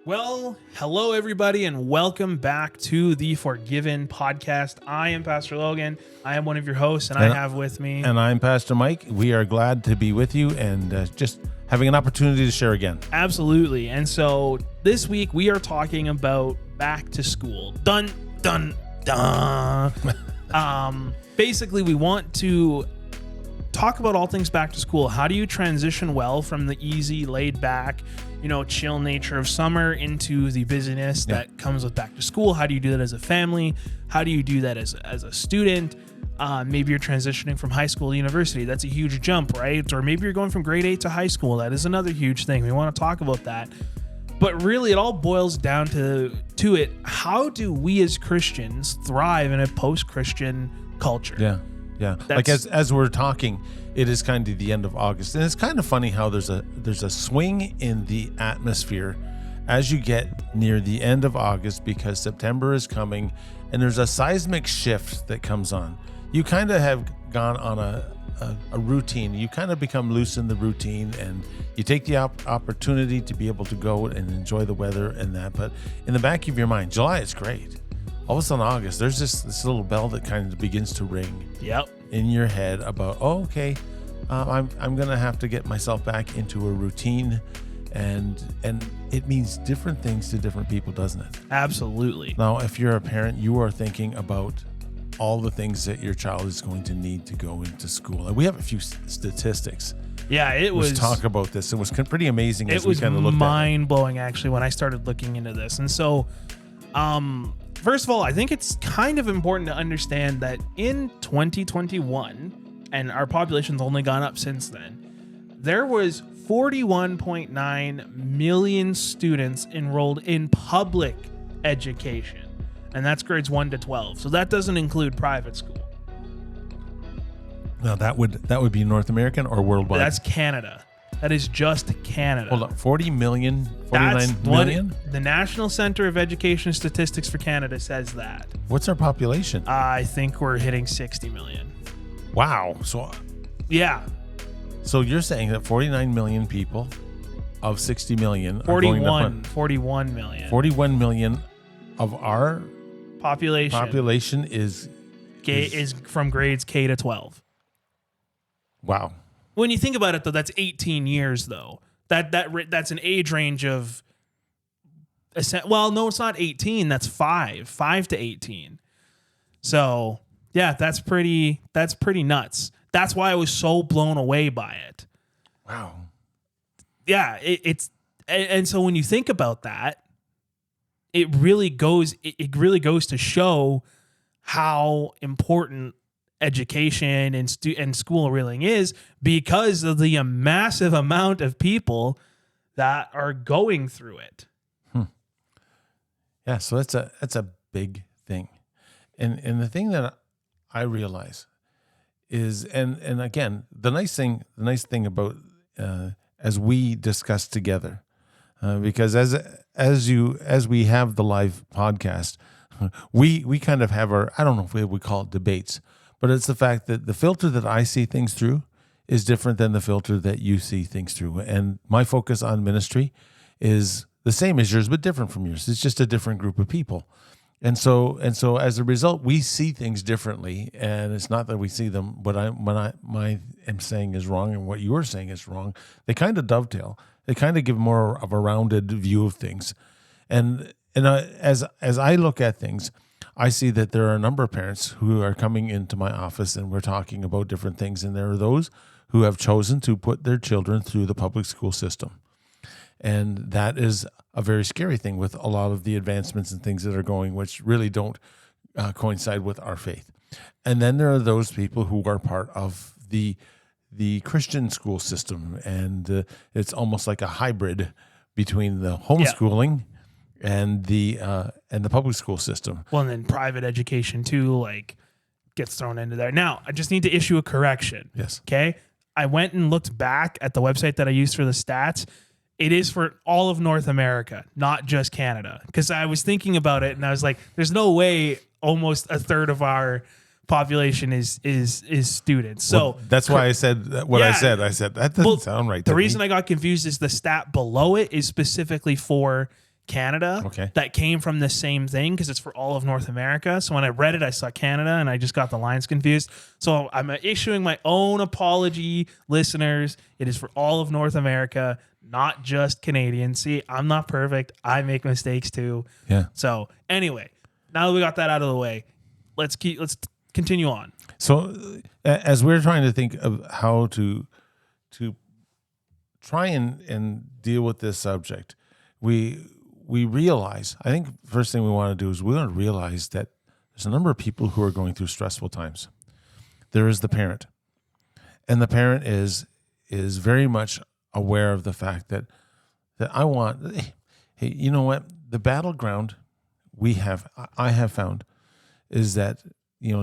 Well, hello everybody and welcome back to the Forgiven podcast. I am Pastor Logan. I am one of your hosts and I have with me... And I'm Pastor Mike. We are glad to be with you and just having an opportunity to share again. Absolutely. And so this week we are talking about back to school. Dun, dun, dun. Basically, we want to talk about all things back to school. How do you transition well from the easy, laid back, chill nature of summer into the busyness that comes with back to school? How do you do that as a family? How do you do that as a student? Maybe you're transitioning from high school to university. That's a huge jump, right? Or maybe you're going from grade 8 to high school. That is another huge thing. We want to talk about that. But really, it all boils down to it. How do we as Christians thrive in a post-Christian culture? Yeah. Like as we're talking, it is kind of the end of August, and it's kind of funny how there's a swing in the atmosphere as you get near the end of August because September is coming, and there's a seismic shift that comes on. You kind of have gone on a routine. You kind of become loose in the routine, and you take the opportunity to be able to go and enjoy the weather and that. But in the back of your mind, July is great. All of a sudden, August, there's this little bell that kind of begins to ring in your head about, I'm going to have to get myself back into a routine. And it means different things to different people, doesn't it? Absolutely. Now, if you're a parent, you are thinking about all the things that your child is going to need to go into school. And we have a few statistics. Yeah, Let's talk about this. It was pretty amazing as we kind of looked at it. It was mind-blowing, actually, when I started looking into this. And so... First of all, I think it's kind of important to understand that in 2021, and our population's only gone up since then, there was 41.9 million students enrolled in public education, and that's grades 1 to 12. So that doesn't include private school. Now that would be North American or worldwide? That's Canada. That is just Canada. Hold on, 40 million, 49 million? The National Center of Education Statistics for Canada says that. What's our population? I think we're hitting 60 million. Wow. So you're saying that 49 million people of 60 million 41 million. 41 million of our population is from grades K to 12. Wow. When you think about it, though, that's 18 years, though. That's an age range of... Well, no, it's not 18. That's 5 to 18. So, yeah, that's pretty nuts. That's why I was so blown away by it. Wow. Yeah, it's... And so when you think about that, it really goes to show how important education and school really is, because of the massive amount of people that are going through it. Yeah, so that's a big thing. And the thing that I realize is, and again, the nice thing about as we discuss together, because as we have the live podcast, we kind of have our, I don't know if we would call it debates, but it's the fact that the filter that I see things through is different than the filter that you see things through. And my focus on ministry is the same as yours, but different from yours. It's just a different group of people. And so as a result, we see things differently. And it's not that we see them, what I am saying is wrong and what you're saying is wrong. They kind of dovetail. They kind of give more of a rounded view of things. And as I look at things, I see that there are a number of parents who are coming into my office and we're talking about different things. And there are those who have chosen to put their children through the public school system. And that is a very scary thing with a lot of the advancements and things that are going, which really don't coincide with our faith. And then there are those people who are part of the Christian school system. And it's almost like a hybrid between the homeschooling and the public school system. Well, and then private education too, like, gets thrown into there. Now, I just need to issue a correction. Yes. Okay. I went and looked back at the website that I used for the stats. It is for all of North America, not just Canada. Because I was thinking about it and I was like, there's no way almost a third of our population is students. So well, that's why I said what I said. I said that doesn't sound right. The reason I got confused is the stat below it is specifically for Canada Okay. that came from the same thing because it's for all of North America. So when I read it, I saw Canada and I just got the lines confused. So I'm issuing my own apology, listeners. It is for all of North America, not just Canadians. See, I'm not perfect. I make mistakes too. Yeah. So anyway, now that we got that out of the way, let's continue on. So as we're trying to think of how to try and deal with this subject, we realize, I think first thing we want to do is we want to realize that there's a number of people who are going through stressful times. There is the parent, and the parent is very much aware of the fact that I want, hey, you know what? The battleground I have found is that,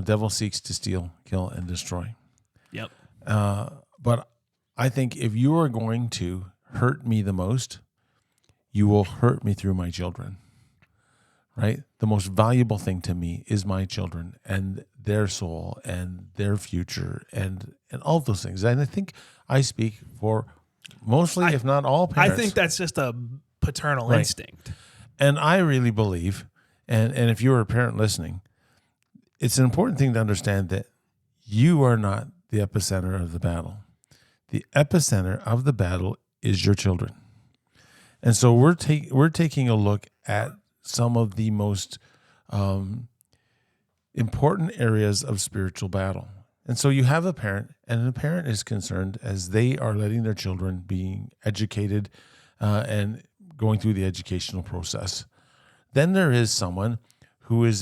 devil seeks to steal, kill, and destroy. Yep. But I think if you are going to hurt me the most, you will hurt me through my children, right? The most valuable thing to me is my children and their soul and their future and all of those things. And I think I speak for mostly, if not all parents. I think that's just a paternal Right. instinct. And I really believe, and if you're a parent listening, it's an important thing to understand that you are not the epicenter of the battle. The epicenter of the battle is your children. And so we're taking a look at some of the most important areas of spiritual battle. And so you have a parent, and the parent is concerned as they are letting their children being educated and going through the educational process. Then there is someone who's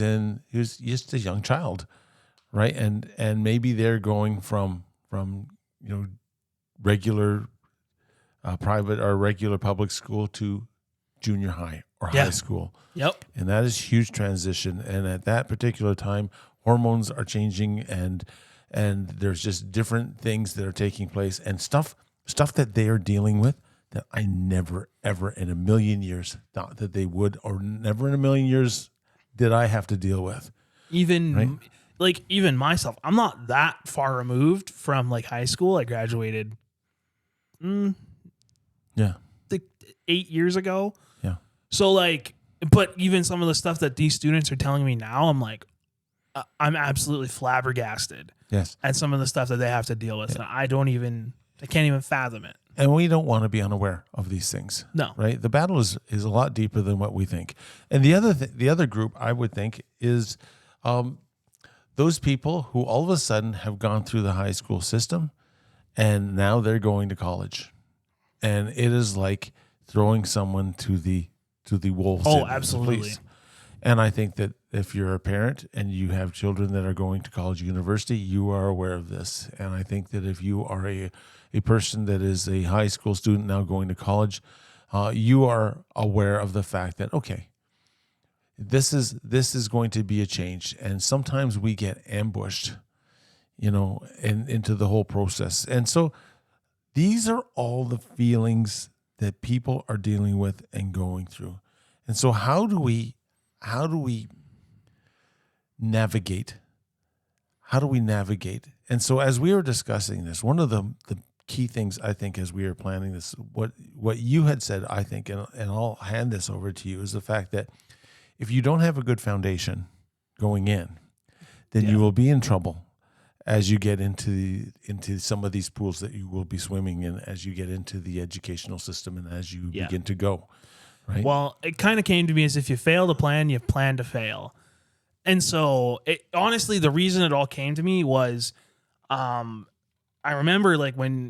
just a young child, right? And maybe they're going from regular private or regular public school to junior high or high school. Yep. And that is a huge transition. And at that particular time, hormones are changing and there's just different things that are taking place and stuff that they are dealing with that I never, ever in a million years thought that they would, or never in a million years did I have to deal with. Even myself, I'm not that far removed from like high school. I graduated Yeah. 8 years ago. Yeah. So but even some of the stuff that these students are telling me now, I'm like, I'm absolutely flabbergasted Yes. at some of the stuff that they have to deal with. Yeah. I can't even fathom it. And we don't want to be unaware of these things. No. Right? The battle is a lot deeper than what we think. And the other group I would think is those people who all of a sudden have gone through the high school system and now they're going to college. And it is like throwing someone to the wolves. Oh, absolutely. And I think that if you're a parent and you have children that are going to college or university, you are aware of this. And I think that if you are a person that is a high school student now going to college, you are aware of the fact that, okay, this is going to be a change. And sometimes we get ambushed, into the whole process. And so these are all the feelings that people are dealing with and going through. And so how do we navigate? How do we navigate? And so as we were discussing this, one of the key things I think as we were planning this, what you had said, I think, and I'll hand this over to you, is the fact that if you don't have a good foundation going in, then you will be in trouble as you get into some of these pools that you will be swimming in, as you get into the educational system and as you begin to go. Right? Well, it kind of came to me as if you fail to plan, you plan to fail. And so honestly, the reason it all came to me was, I remember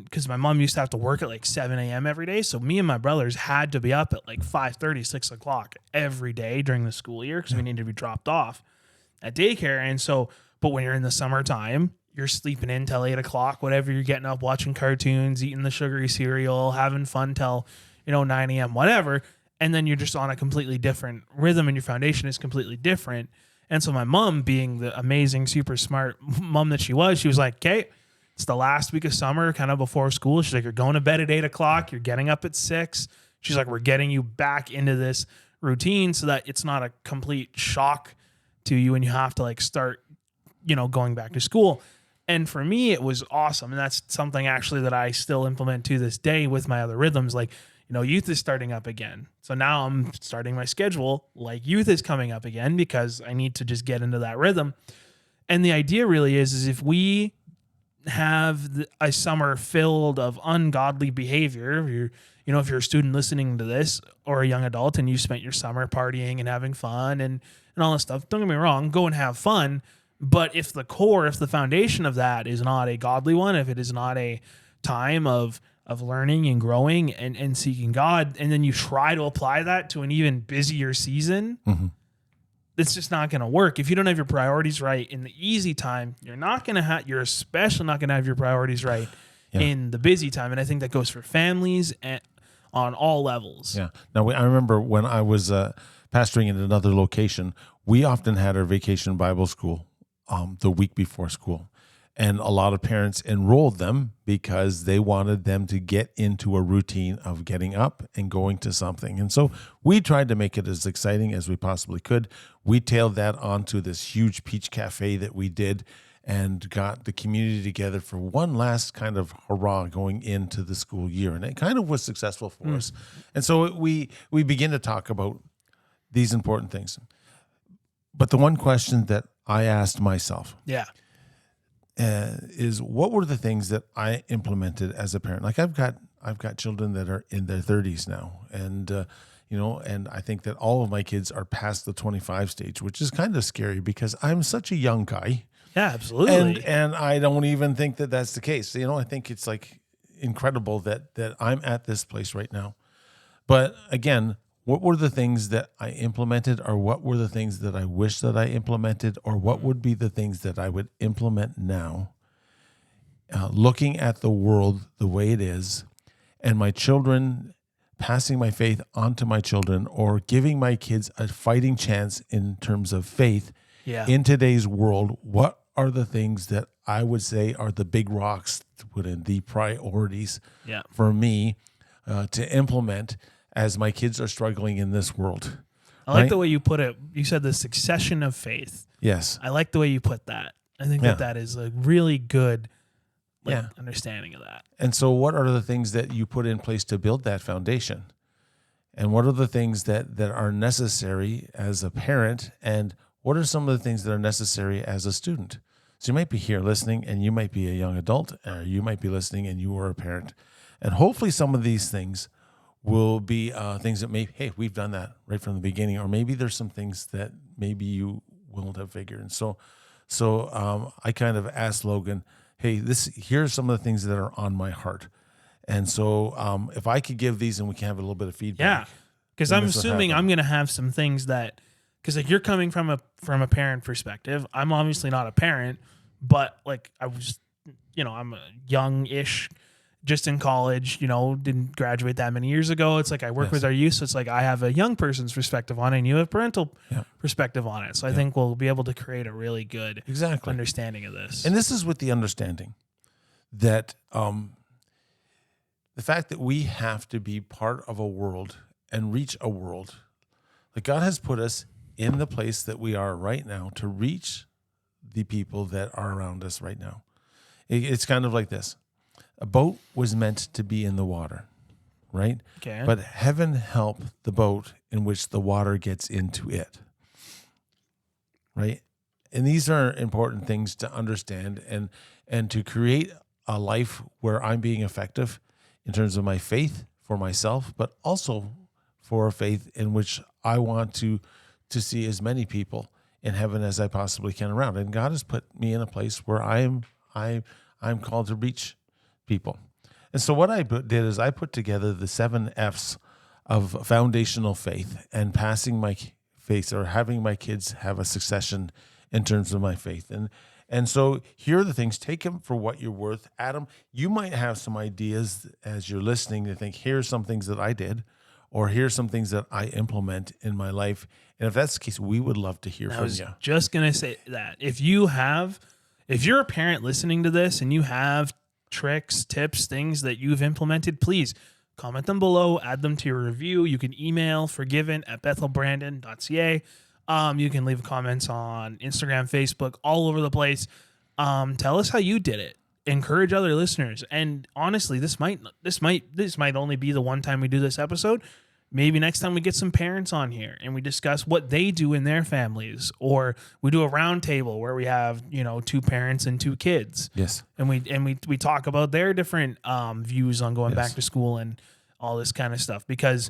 because my mom used to have to work at 7 a.m. every day. So me and my brothers had to be up at 5:30, 6 o'clock every day during the school year because we needed to be dropped off at daycare. And so, but when you're in the summertime, you're sleeping in till 8 o'clock, whatever, you're getting up, watching cartoons, eating the sugary cereal, having fun till, 9 a.m., whatever. And then you're just on a completely different rhythm and your foundation is completely different. And so my mom, being the amazing, super smart mom that she was like, okay, it's the last week of summer, kind of before school. She's like, you're going to bed at 8 o'clock. You're getting up at 6. She's like, we're getting you back into this routine so that it's not a complete shock to you and you have to start, going back to school. And for me, it was awesome. And that's something actually that I still implement to this day with my other rhythms. youth is starting up again. So now I'm starting my schedule like youth is coming up again because I need to just get into that rhythm. And the idea really is if we have a summer filled of ungodly behavior, if you're a student listening to this or a young adult and you spent your summer partying and having fun and all this stuff, don't get me wrong, go and have fun. But if the foundation of that is not a godly one, if it is not a time of learning and growing and seeking God, and then you try to apply that to an even busier season, it's just not going to work. If you don't have your priorities right in the easy time, you're especially not going to have your priorities right in the busy time. And I think that goes for families and on all levels. Yeah. Now, I remember when I was pastoring in another location, we often had our vacation Bible school the week before school. And a lot of parents enrolled them because they wanted them to get into a routine of getting up and going to something. And so we tried to make it as exciting as we possibly could. We tailed that onto this huge peach cafe that we did and got the community together for one last kind of hurrah going into the school year. And it kind of was successful for us. And so we begin to talk about these important things. But the one question that I asked myself, is what were the things that I implemented as a parent? Like I've got children that are in their 30s now, and and I think that all of my kids are past the 25 stage, which is kind of scary because I'm such a young guy. Yeah, absolutely. And I don't even think that that's the case. I think it's like incredible that I'm at this place right now. But again, what were the things that I implemented, or what were the things that I wish that I implemented, or what would be the things that I would implement now, looking at the world the way it is, and my children, passing my faith onto my children, or giving my kids a fighting chance in terms of faith in today's world? What are the things that I would say are the big rocks to put in, the priorities for me to implement as my kids are struggling in this world? I like the way you put it. You said the succession of faith. Yes. I like the way you put that. I think that is a really good understanding of that. And so what are the things that you put in place to build that foundation? And what are the things that are necessary as a parent? And what are some of the things that are necessary as a student? So you might be here listening and you might be a young adult, or you might be listening and you are a parent. And hopefully some of these things will be things that we've done that right from the beginning, or maybe there's some things that maybe you won't have figured. And so I kind of asked Logan, here's some of the things that are on my heart. And so if I could give these and we can have a little bit of feedback. Yeah, because I'm assuming I'm going to have some things that, because like you're coming from a parent perspective. I'm obviously not a parent, but like I was, I'm a young-ish, just in college, didn't graduate that many years ago. It's like I work with our youth, so it's like I have a young person's perspective on it, and you have parental perspective on it. So I think we'll be able to create a really good understanding of this. And this is with the understanding that the fact that we have to be part of a world and reach a world. Like God has put us in the place that we are right now to reach the people that are around us right now. It's kind of like this. A boat was meant to be in the water, right? Okay. But heaven help the boat in which the water gets into it, right? And these are important things to understand and to create a life where I'm being effective in terms of my faith for myself, but also for a faith in which I want to see as many people in heaven as I possibly can around. And God has put me in a place where I'm called to reach people. And so what I did is I put together the 7 F's of foundational faith and passing my faith, or having my kids have a succession in terms of my faith. And so here are the things. Take them for what you're worth. Adam, you might have some ideas as you're listening to think, here's some things that I did, or here's some things that I implement in my life. And if that's the case, we would love to hear from you. I was just going to say that. If you're a parent listening to this and you have tricks, tips, things that you've implemented, please comment them below, add them to your review. You can email forgiven@bethelbrandon.ca. You can leave comments on Instagram, Facebook, all over the place. Tell us how you did it. encourage other listeners. And honestly, this might only be the one time we do this episode. Maybe next time we get some parents on here and we discuss what they do in their families, or we do a round table where we have, 2 parents and 2 kids. Yes. And we talk about their different views on going back to school and all this kind of stuff, because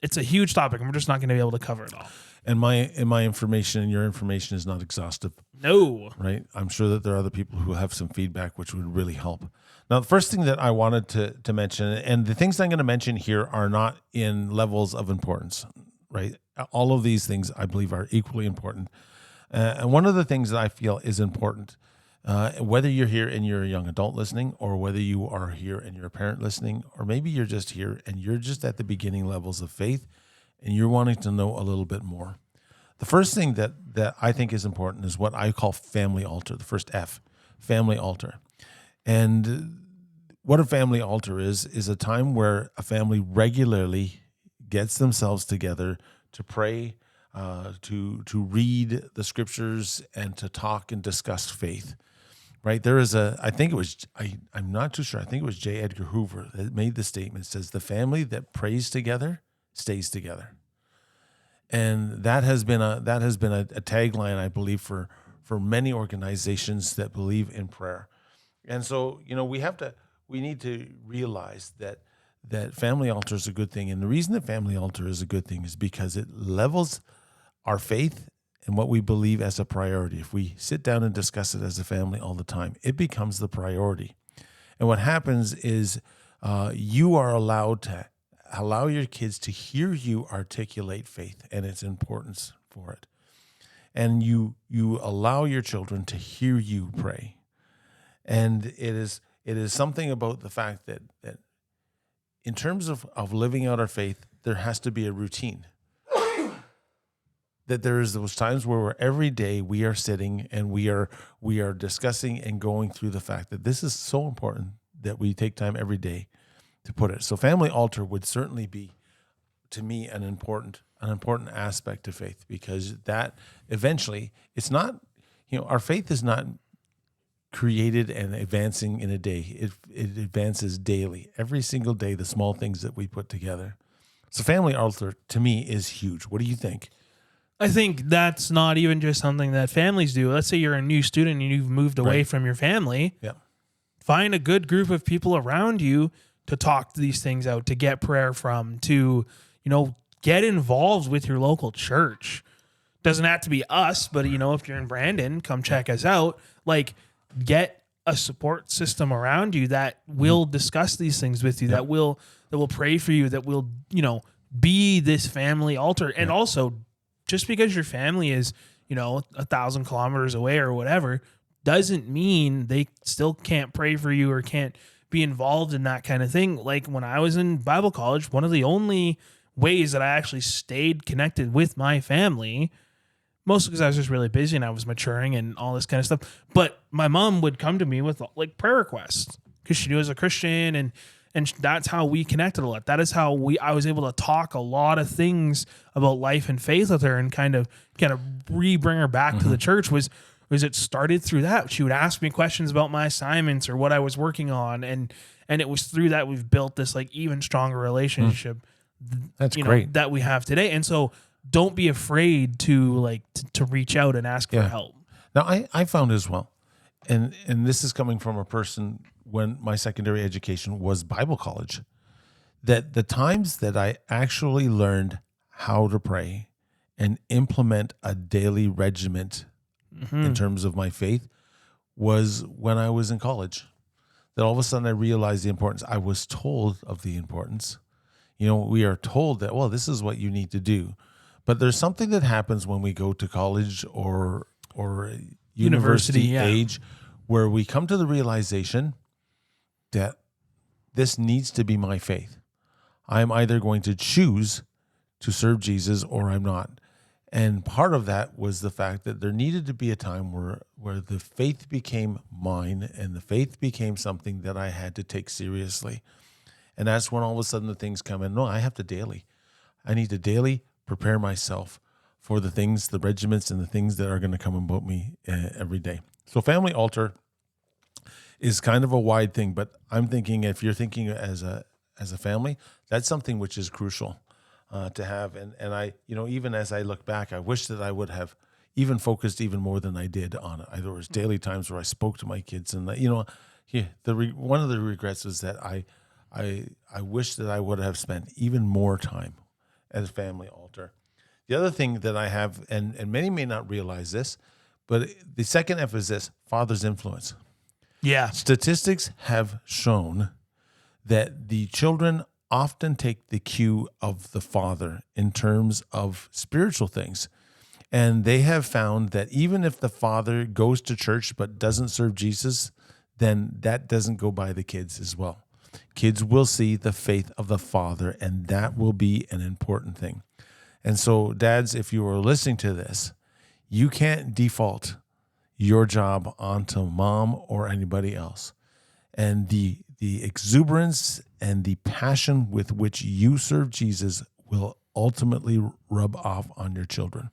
it's a huge topic and we're just not going to be able to cover it all. And my information and your information is not exhaustive. No. Right? I'm sure that there are other people who have some feedback which would really help. Now, the first thing that I wanted to mention, and the things I'm going to mention here are not in levels of importance, right? All of these things I believe are equally important. And one of the things that I feel is important, whether you're here and you're a young adult listening, or whether you are here and you're a parent listening, or maybe you're just here and you're just at the beginning levels of faith and you're wanting to know a little bit more. The first thing that I think is important is what I call family altar, the first F, family altar. And what a family altar is a time where a family regularly gets themselves together to pray, to read the scriptures, and to talk and discuss faith. Right? There is I'm not too sure, I think it was J. Edgar Hoover that made the statement, says the family that prays together stays together. And that has been a tagline, I believe, for many organizations that believe in prayer. And so, we need to realize that family altar is a good thing. And the reason that family altar is a good thing is because it levels our faith and what we believe as a priority. If we sit down and discuss it as a family all the time, it becomes the priority. And what happens is you are allowed to allow your kids to hear you articulate faith and its importance for it. And you allow your children to hear you pray. And it is something about the fact that in terms of living out our faith, there has to be a routine. That there is those times where every day we are sitting and we are discussing and going through the fact that this is so important that we take time every day to put it. So family altar would certainly be, to me, an important aspect of faith, because that eventually, it's not, our faith is not created and advancing in a day. It advances daily, every single day, the small things that we put together. So family altar, to me, is huge. What do you think? I think that's not even just something that families do. Let's say you're a new student and you've moved away from your family. Yeah. Find a good group of people around you to talk these things out, to get prayer from, to, get involved with your local church. Doesn't have to be us, but, if you're in Brandon, come check us out. Like, get a support system around you that will discuss these things with you, that will pray for you, that will, be this family altar. And also, just because your family is, 1,000 kilometers away or whatever, doesn't mean they still can't pray for you or can't be involved in that kind of thing. Like when I was in Bible college, one of the only ways that I actually stayed connected with my family, mostly because I was just really busy and I was maturing and all this kind of stuff, but my mom would come to me with like prayer requests because she knew I was a Christian, and that's how we connected a lot. That is how I was able to talk a lot of things about life and faith with her and kind of bring her back to the church. Was it started through that. She would ask me questions about my assignments or what I was working on, and it was through that we've built this like even stronger relationship. That's great. That we have today. And so don't be afraid to to reach out and ask for help. Now I found as well, and this is coming from a person when my secondary education was Bible college, that the times that I actually learned how to pray and implement a daily regiment in terms of my faith was when I was in college. That all of a sudden I realized the importance. I was told of the importance. We are told that, well, this is what you need to do. But there's something that happens when we go to college or university age where we come to the realization that this needs to be my faith. I'm either going to choose to serve Jesus or I'm not. And part of that was the fact that there needed to be a time where the faith became mine and the faith became something that I had to take seriously. And that's when all of a sudden the things come in. No, I need to daily prepare myself for the things, the regiments and the things that are going to come about me every day. So family altar is kind of a wide thing, but I'm thinking if you're thinking as a family, that's something which is crucial to have. And I, even as I look back, I wish that I would have even focused even more than I did on it. There was daily times where I spoke to my kids, and one of the regrets is that I wish that I would have spent even more time at a family altar. The other thing that I have, and many may not realize this, but the second F is this: father's influence. Yeah. Statistics have shown that the children often take the cue of the father in terms of spiritual things. And they have found that even if the father goes to church but doesn't serve Jesus, then that doesn't go by the kids as well. Kids will see the faith of the father, and that will be an important thing. And so, dads, if you are listening to this, you can't default your job onto mom or anybody else. And the exuberance and the passion with which you serve Jesus will ultimately rub off on your children.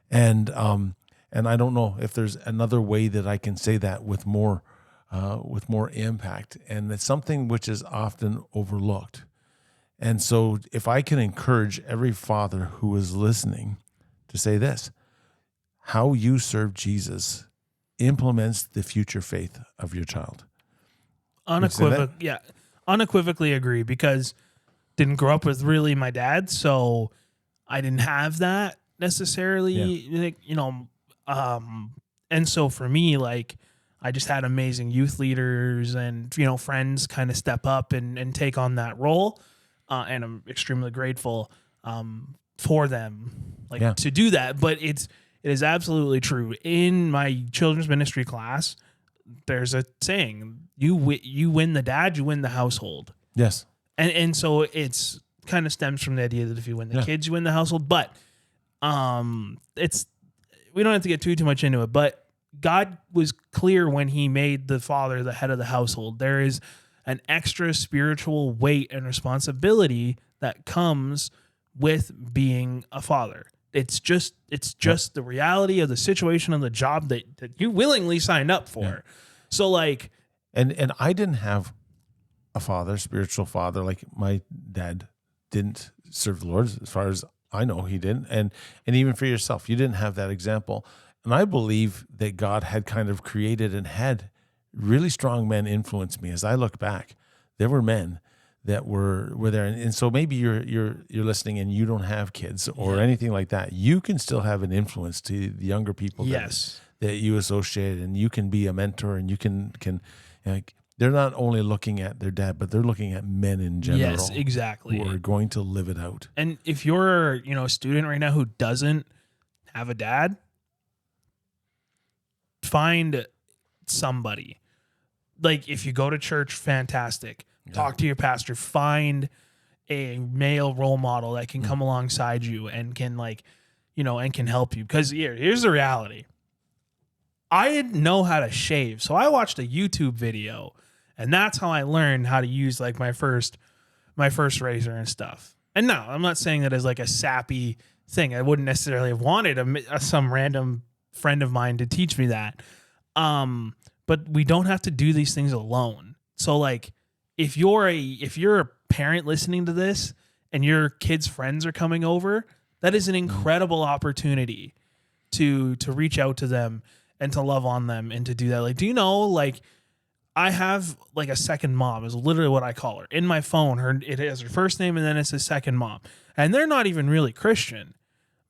And I don't know if there's another way that I can say that with more impact. And it's something which is often overlooked. And so if I can encourage every father who is listening to say this: how you serve Jesus implements the future faith of your child. Unequivocally agree, because didn't grow up with really my dad, so I didn't have that necessarily, and so for me, like, I just had amazing youth leaders and friends kind of step up and take on that role, and I'm extremely grateful for them to do that. But it is absolutely true. In my children's ministry class, there's a saying: you win the dad, you win the household. Yes. And so it's kind of stems from the idea that if you win the kids, you win the household. But we don't have to get too much into it, but God was clear when he made the father the head of the household. There is an extra spiritual weight and responsibility that comes with being a father. It's just the reality of the situation of the job that you willingly signed up for. Yeah. So like, and I didn't have a father, spiritual father, like my dad didn't serve the Lord. As far as I know, he didn't. And even for yourself, you didn't have that example. And I believe that God had kind of created and had really strong men influence me. As I look back, there were men that were there. And so maybe you're listening and you don't have kids or anything like that. You can still have an influence to the younger people that you associate, and you can be a mentor, and you can they're not only looking at their dad, but they're looking at men in general. Yes, exactly. Who are going to live it out. And if you're, a student right now who doesn't have a dad, find somebody. Like, if you go to church, fantastic. Yeah. Talk to your pastor. Find a male role model that can come alongside you and can and can help you. Because here's the reality. I didn't know how to shave, so I watched a YouTube video, and that's how I learned how to use like my first razor and stuff. And no, I'm not saying that as like a sappy thing. I wouldn't necessarily have wanted some random friend of mine to teach me that. But we don't have to do these things alone. So like, if you're a parent listening to this and your kids' friends are coming over, that is an incredible opportunity to reach out to them and to love on them and to do that. Like, do you know, like, I have like a second mom is literally what I call her. In my phone, it has her first name and then it's a second mom. And they're not even really Christian,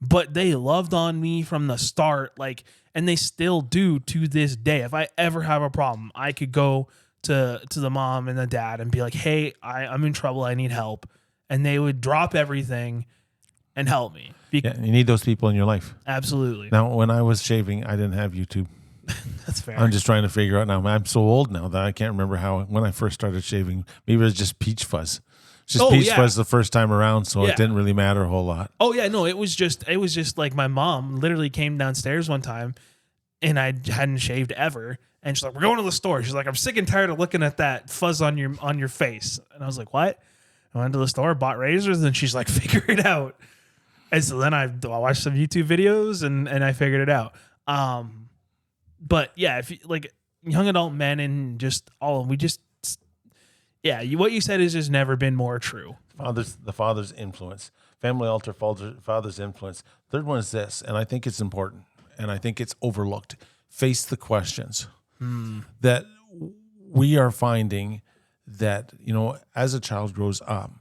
but they loved on me from the start. Like, and they still do to this day. If I ever have a problem, I could go to the mom and the dad and be like, hey, I'm in trouble. I need help. And they would drop everything and help me. You need those people in your life. Absolutely. Now, when I was shaving, I didn't have YouTube. That's fair. I'm just trying to figure out now. I'm so old now that I can't remember when I first started shaving. Maybe it was just peach fuzz. Peach fuzz the first time around, so it didn't really matter a whole lot. Oh yeah, no, it was just like my mom literally came downstairs one time, and I hadn't shaved ever, and she's like, "We're going to the store." She's like, "I'm sick and tired of looking at that fuzz on your face," and I was like, "What?" I went to the store, bought razors, and she's like, "Figure it out." And so then I watched some YouTube videos and I figured it out. But yeah, if you, like, young adult men and just what you said has just never been more true. The father's influence, family altar, father's influence. Third one is this, and I think it's important, and I think it's overlooked. Face the questions that we are finding that, as a child grows up,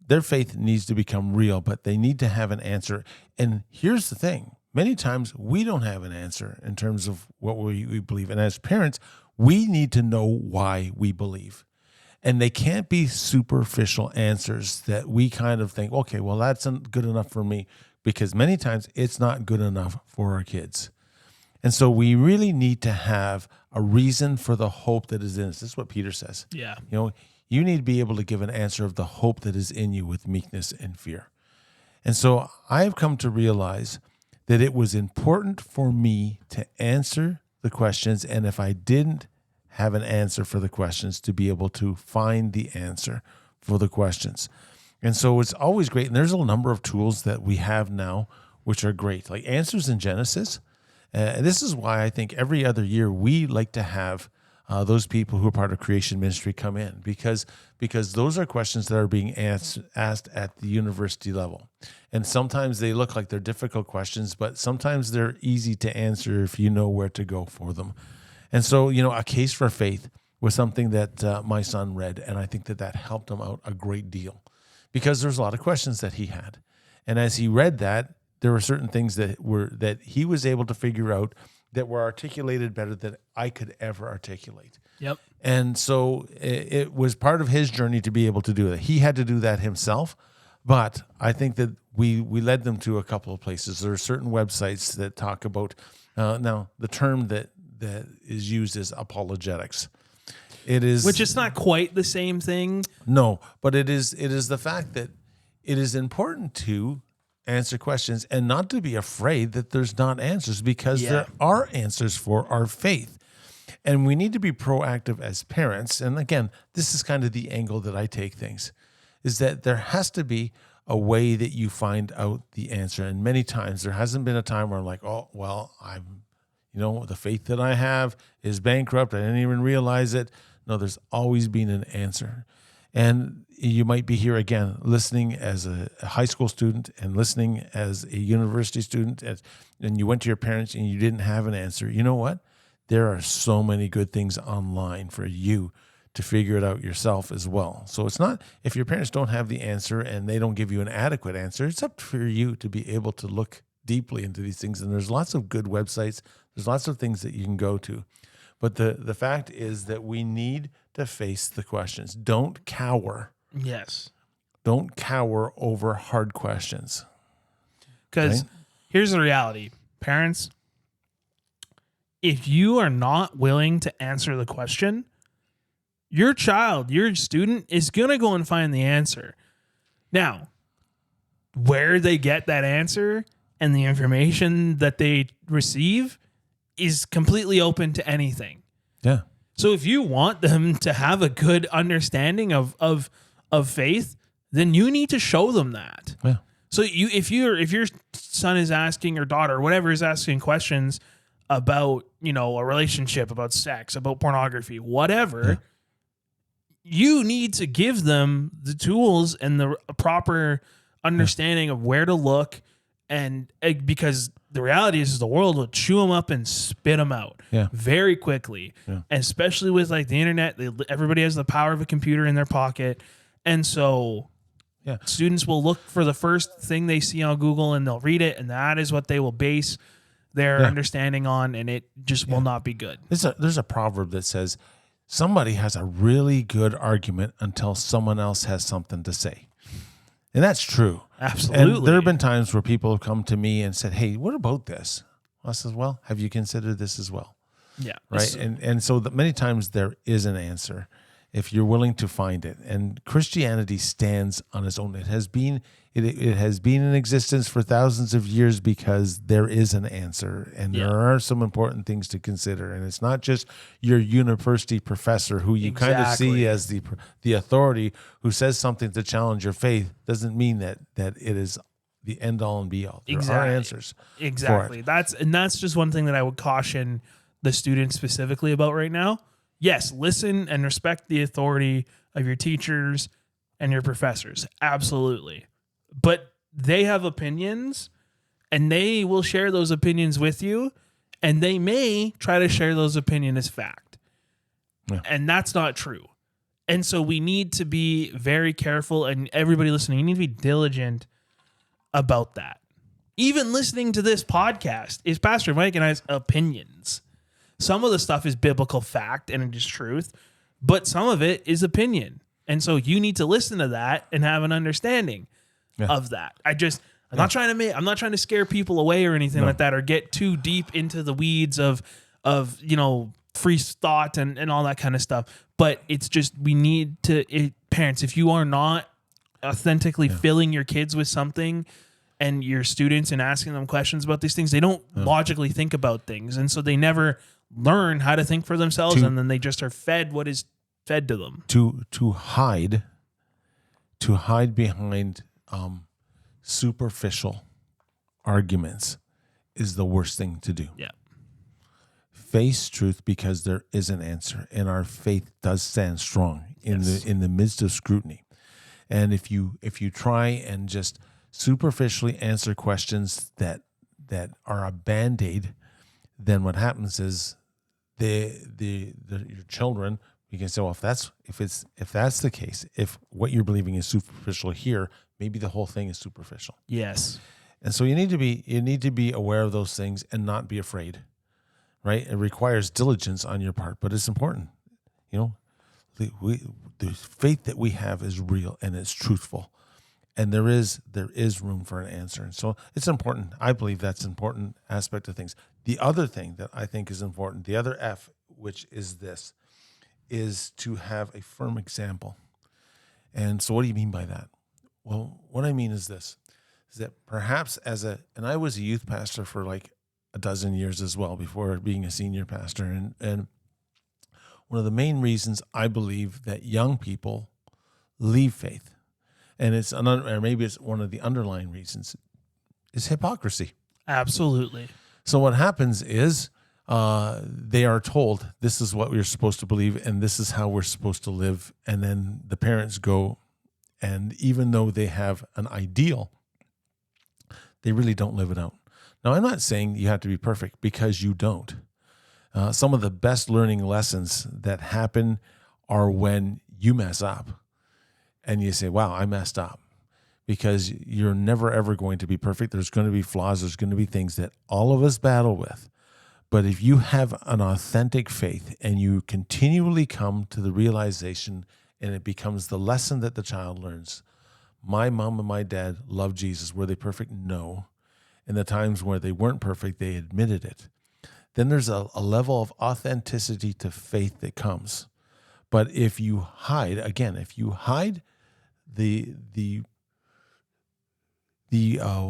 their faith needs to become real, but they need to have an answer. And here's the thing. Many times we don't have an answer in terms of what we believe. And as parents, we need to know why we believe. And they can't be superficial answers that we kind of think, okay, well, that's good enough for me, because many times it's not good enough for our kids. And so we really need to have a reason for the hope that is in us. This is what Peter says. Yeah. You need to be able to give an answer of the hope that is in you with meekness and fear. And so I have come to realize that it was important for me to answer the questions. And if I didn't have an answer for the questions, to be able to find the answer for the questions. And so it's always great. And there's a number of tools that we have now, which are great, like Answers in Genesis. This is why I think every other year we like to have those people who are part of creation ministry come in, because those are questions that are being asked at the university level. And sometimes they look like they're difficult questions, but sometimes they're easy to answer if you know where to go for them. And so, A Case for Faith was something that my son read, and I think that helped him out a great deal, because there's a lot of questions that he had. And as he read that, there were certain things that he was able to figure out that were articulated better than I could ever articulate. Yep. And so it was part of his journey to be able to do that. He had to do that himself, but I think that we led them to a couple of places. There are certain websites that talk about, now the term that is used is apologetics. It is, which is not quite the same thing. No, but it is the fact that it is important to answer questions and not to be afraid that there's not answers, because there are answers for our faith. And we need to be proactive as parents. And again, this is kind of the angle that I take things, is that there has to be a way that you find out the answer. And many times there hasn't been a time where I'm like, oh, well, the faith that I have is bankrupt. I didn't even realize it. No, there's always been an answer. And you might be here again, listening as a high school student and listening as a university student, and you went to your parents and you didn't have an answer. You know what? There are so many good things online for you to figure it out yourself as well. So it's not, if your parents don't have the answer and they don't give you an adequate answer, it's up for you to be able to look deeply into these things. And there's lots of good websites. There's lots of things that you can go to. But the fact is that we need to face the questions. Don't cower. Yes. Don't cower over hard questions. Because here's the reality. Parents, if you are not willing to answer the question, your child, your student is going to go and find the answer. Now, where they get that answer and the information that they receive is completely open to anything. Yeah. So if you want them to have a good understanding of faith, then you need to show them that. Yeah. So if your son is asking, or daughter, or whatever, is asking questions about, a relationship, about sex, about pornography, whatever, you need to give them the tools and the proper understanding of where to look, and because the reality is the world will chew them up and spit them out very quickly. Yeah. And especially with like the internet, everybody has the power of a computer in their pocket. And so students will look for the first thing they see on Google and they'll read it. And that is what they will base their understanding on. And it just will not be good. There's a proverb that says, somebody has a really good argument until someone else has something to say. And that's true. Absolutely. And there have been times where people have come to me and said, hey, what about this? I said, well, have you considered this as well? Yeah. Right. And so many times there is an answer if you're willing to find it. And Christianity stands on its own. It has been in existence for thousands of years because there is an answer, and there are some important things to consider. And it's not just your university professor who you kind of see as the authority who says something to challenge your faith. Doesn't mean that it is the end all and be all. There are answers. Exactly. That's just one thing that I would caution the students specifically about right now. Yes, listen and respect the authority of your teachers and your professors. Absolutely. But they have opinions and they will share those opinions with you, and they may try to share those opinions as fact. Yeah. And that's not true. And so we need to be very careful, and everybody listening, you need to be diligent about that. Even listening to this podcast is Pastor Mike and I's opinions. Some of the stuff is biblical fact and it is truth, but some of it is opinion. And so you need to listen to that and have an understanding of that. I'm not trying to scare people away or anything like that, or get too deep into the weeds of free thought and all that kind of stuff. But it's just, we need to, parents, if you are not authentically filling your kids with something, and your students, and asking them questions about these things, they don't logically think about things. And so they never learn how to think for themselves, and then they just are fed what is fed to them. To hide behind superficial arguments is the worst thing to do. Yeah. Face truth, because there is an answer, and our faith does stand strong in the midst of scrutiny. And if you try and just superficially answer questions that are a band-aid, then what happens is your children, you can say, well, if that's the case, if what you're believing is superficial here, maybe the whole thing is superficial. Yes. And so you need to be aware of those things and not be afraid. Right? It requires diligence on your part, but it's important. The faith that we have is real and it's truthful. And there is room for an answer. And so it's important. I believe that's an important aspect of things. The other thing that I think is important, the other F, which is this, is to have a firm example. And so what do you mean by that? Well, what I mean is this, is that perhaps and I was a youth pastor for like a dozen years as well before being a senior pastor. And one of the main reasons I believe that young people leave faith, and or maybe it's one of the underlying reasons, is hypocrisy. Absolutely. So what happens is they are told this is what we're supposed to believe and this is how we're supposed to live. And then the parents go, and even though they have an ideal, they really don't live it out. Now, I'm not saying you have to be perfect, because you don't. Some of the best learning lessons that happen are when you mess up and you say, wow, I messed up, because you're never, ever going to be perfect. There's going to be flaws. There's going to be things that all of us battle with. But if you have an authentic faith and you continually come to the realization, and it becomes the lesson that the child learns, my mom and my dad loved Jesus. Were they perfect? No. In the times where they weren't perfect, they admitted it. Then there's a level of authenticity to faith that comes. But if you hide the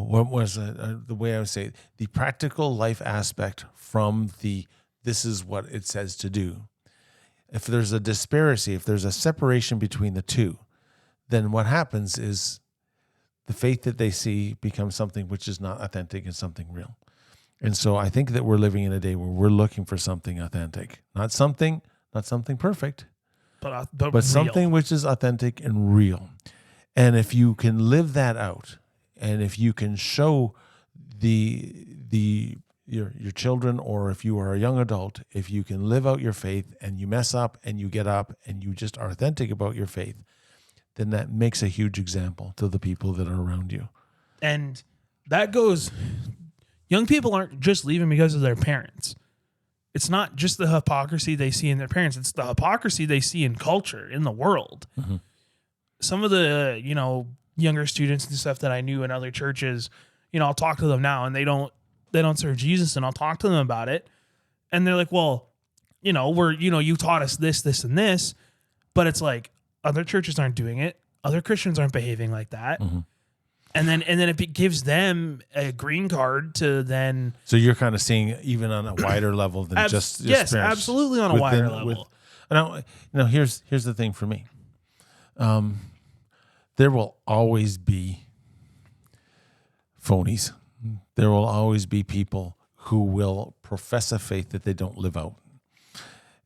what was it, the way I would say it, the practical life aspect from this is what it says to do. If there's a disparity, if there's a separation between the two, then what happens is the faith that they see becomes something which is not authentic and something real. And so I think that we're living in a day where we're looking for something authentic, not something perfect, but something which is authentic and real. And if you can live that out, and if you can show your children, or if you are a young adult, if you can live out your faith and you mess up and you get up and you just are authentic about your faith, then that makes a huge example to the people that are around you. And that goes, young people aren't just leaving because of their parents. It's not just the hypocrisy they see in their parents. It's the hypocrisy they see in culture, in the world. Mm-hmm. Some of the, younger students and stuff that I knew in other churches, I'll talk to them now, and they don't serve Jesus, and I'll talk to them about it. And they're like, well, you taught us this, this, and this, but it's like, other churches aren't doing it. Other Christians aren't behaving like that. Mm-hmm. And then it gives them a green card to then. So you're kind of seeing even on a wider level than just yes, parents. Absolutely on a wider level. Here's the thing for me. There will always be phonies. There will always be people who will profess a faith that they don't live out.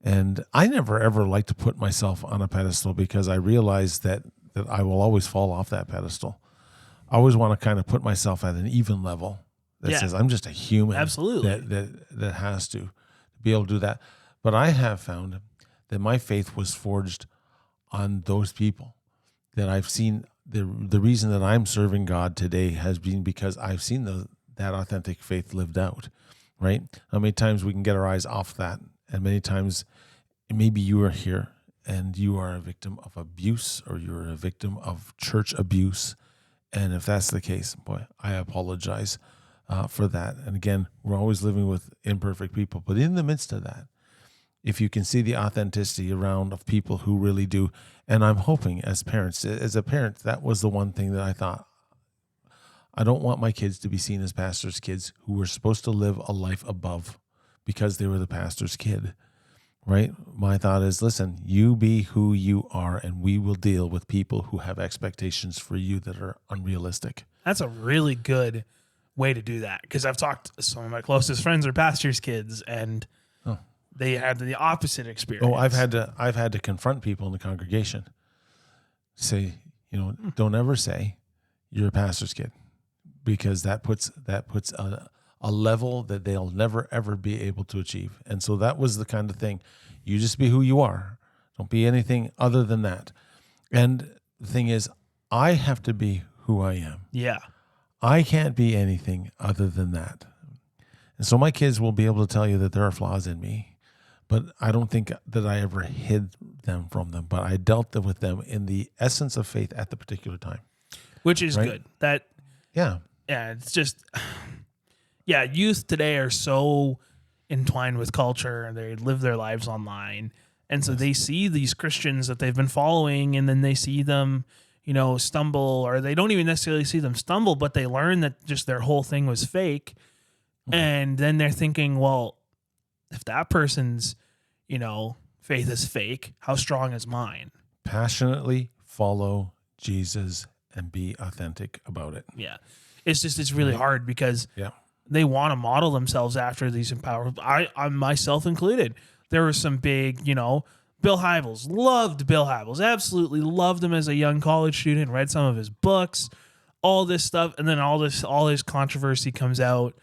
And I never ever like to put myself on a pedestal because I realize that I will always fall off that pedestal. I always want to kind of put myself at an even level that says I'm just a human. Absolutely. That has to be able to do that. But I have found that my faith was forged on those people that I've seen. The reason that I'm serving God today has been because I've seen that authentic faith lived out, right? How many times we can get our eyes off that, and many times maybe you are here and you are a victim of abuse or you're a victim of church abuse. And if that's the case, boy, I apologize for that. And again, we're always living with imperfect people. But in the midst of that, if you can see the authenticity around of people who really do, and I'm hoping as a parent, that was the one thing that I thought, I don't want my kids to be seen as pastors' kids who were supposed to live a life above because they were the pastor's kid, right? My thought is, listen, you be who you are, and we will deal with people who have expectations for you that are unrealistic. That's a really good way to do that, because I've talked to some of my closest friends are pastors' kids, and they had the opposite experience. Oh, I've had to confront people in the congregation. Say, don't ever say you're a pastor's kid, because that puts a level that they'll never ever be able to achieve. And so that was the kind of thing. You just be who you are. Don't be anything other than that. And the thing is, I have to be who I am. Yeah. I can't be anything other than that. And so my kids will be able to tell you that there are flaws in me, but I don't think that I ever hid them from them, but I dealt with them in the essence of faith at the particular time. Which is good. Yeah, it's just, youth today are so entwined with culture, and they live their lives online. And so they see these Christians that they've been following, and then they see them, stumble, or they don't even necessarily see them stumble, but they learn that just their whole thing was fake. And then they're thinking, well, if that person's, faith is fake, how strong is mine? Passionately follow Jesus and be authentic about it. Yeah. It's really hard because they want to model themselves after these empowered. I myself included. There were some big, Bill Hybels. Loved Bill Hybels. Absolutely loved him as a young college student. Read some of his books, all this stuff, and then all this controversy comes out,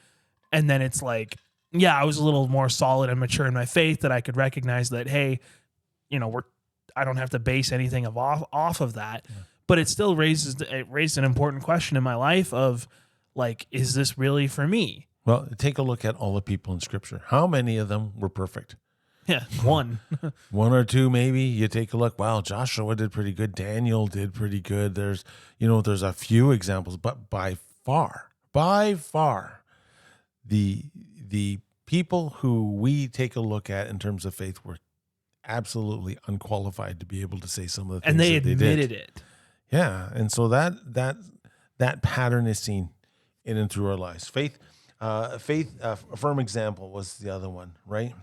and then it's like, I was a little more solid and mature in my faith, that I could recognize that, hey, I don't have to base anything off of that. Yeah. But it still raised an important question in my life of, like, is this really for me? Well, take a look at all the people in Scripture. How many of them were perfect? Yeah, one. One or two, maybe. You take a look. Wow, Joshua did pretty good. Daniel did pretty good. There's a few examples, but by far, the people who we take a look at in terms of faith were absolutely unqualified to be able to say some of the things and they that admitted they did. it. Yeah, and so that pattern is seen in and through our lives. Faith, a firm example was the other one, right?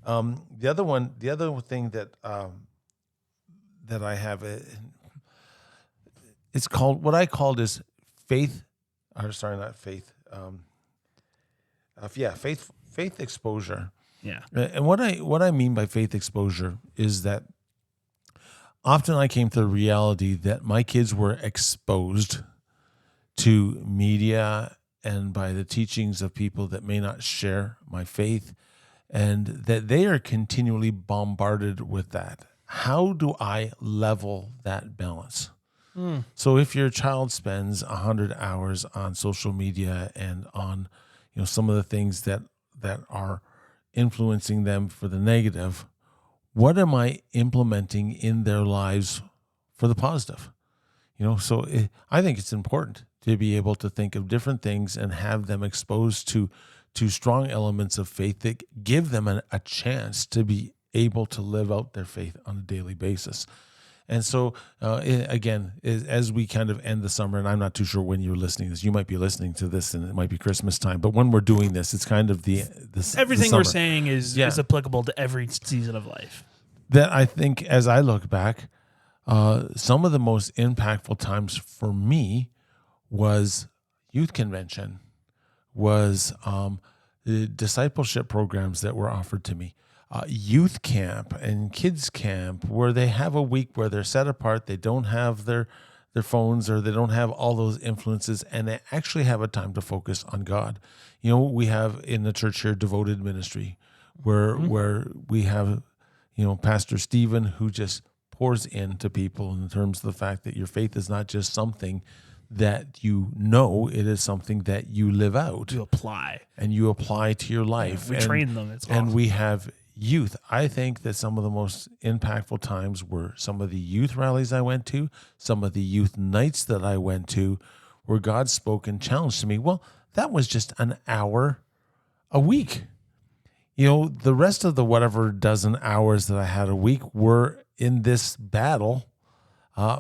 The other thing that I have, it's called, what I called is faith. Or sorry, not faith. Faith exposure. Yeah. And what I mean by faith exposure is that often I came to the reality that my kids were exposed to media and by the teachings of people that may not share my faith, and that they are continually bombarded with that. How do I level that balance? So if your child spends 100 hours on social media and on some of the things that are influencing them for the negative, what am I implementing in their lives for the positive? I think it's important to be able to think of different things and have them exposed to strong elements of faith that give them a chance to be able to live out their faith on a daily basis. And so, again, as we kind of end the summer, and I'm not too sure when you're listening to this, you might be listening to this and it might be Christmas time, but when we're doing this, it's kind of everything we're saying is applicable to every season of life. That I think, as I look back, some of the most impactful times for me was youth convention, was discipleship programs that were offered to me, youth camp and kids camp, where they have a week where they're set apart. They don't have their phones, or they don't have all those influences, and they actually have a time to focus on God. We have in the church here devoted ministry, where we have, Pastor Stephen, who just pours into people in terms of the fact that your faith is not just something that it is something that you live out. You apply. And you apply to your life. We train them. It's awesome. And we have youth. I think that some of the most impactful times were some of the youth rallies I went to, some of the youth nights that I went to, where God spoke and challenged me. Well, that was just an hour a week. The rest of the whatever dozen hours that I had a week were in this battle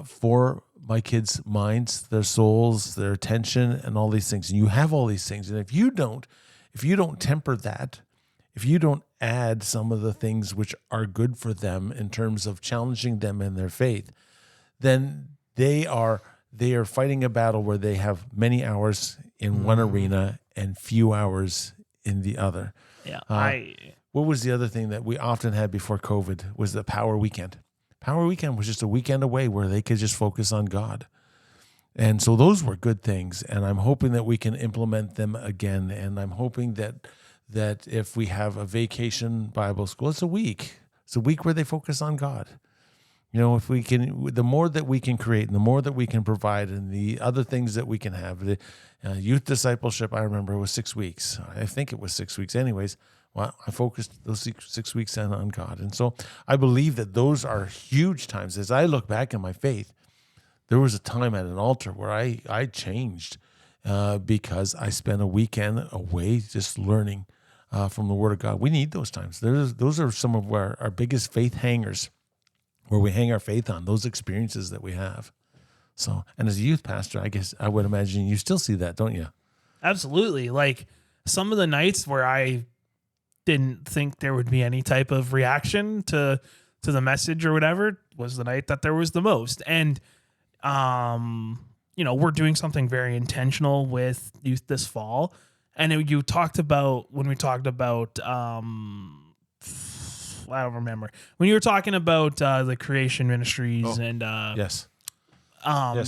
for my kids' minds, their souls, their attention, and all these things. And you have all these things. And if you don't temper that, if you don't add some of the things which are good for them in terms of challenging them in their faith, then they are fighting a battle where they have many hours in one arena and few hours in the other. Yeah. What was the other thing that we often had before COVID was the Power Weekend. Power Weekend was just a weekend away where they could just focus on God. And so those were good things. And I'm hoping that we can implement them again. And I'm hoping that if we have a vacation Bible school, it's a week. It's a week where they focus on God. If we can, the more that we can create and the more that we can provide and the other things that we can have. The youth discipleship, I remember, was 6 weeks. I think it was 6 weeks anyways. Well, I focused those 6 weeks on God. And so I believe that those are huge times. As I look back in my faith, there was a time at an altar where I changed because I spent a weekend away just learning from the Word of God. We need those times. Those are some of our biggest faith hangers, where we hang our faith on, those experiences that we have. So, and as a youth pastor, I guess I would imagine you still see that, don't you? Absolutely. Like some of the nights where I didn't think there would be any type of reaction to the message or whatever was the night that there was the most. And, we're doing something very intentional with youth this fall. And you talked about, when we talked about, I don't remember, when you were talking about the creation ministries and yes,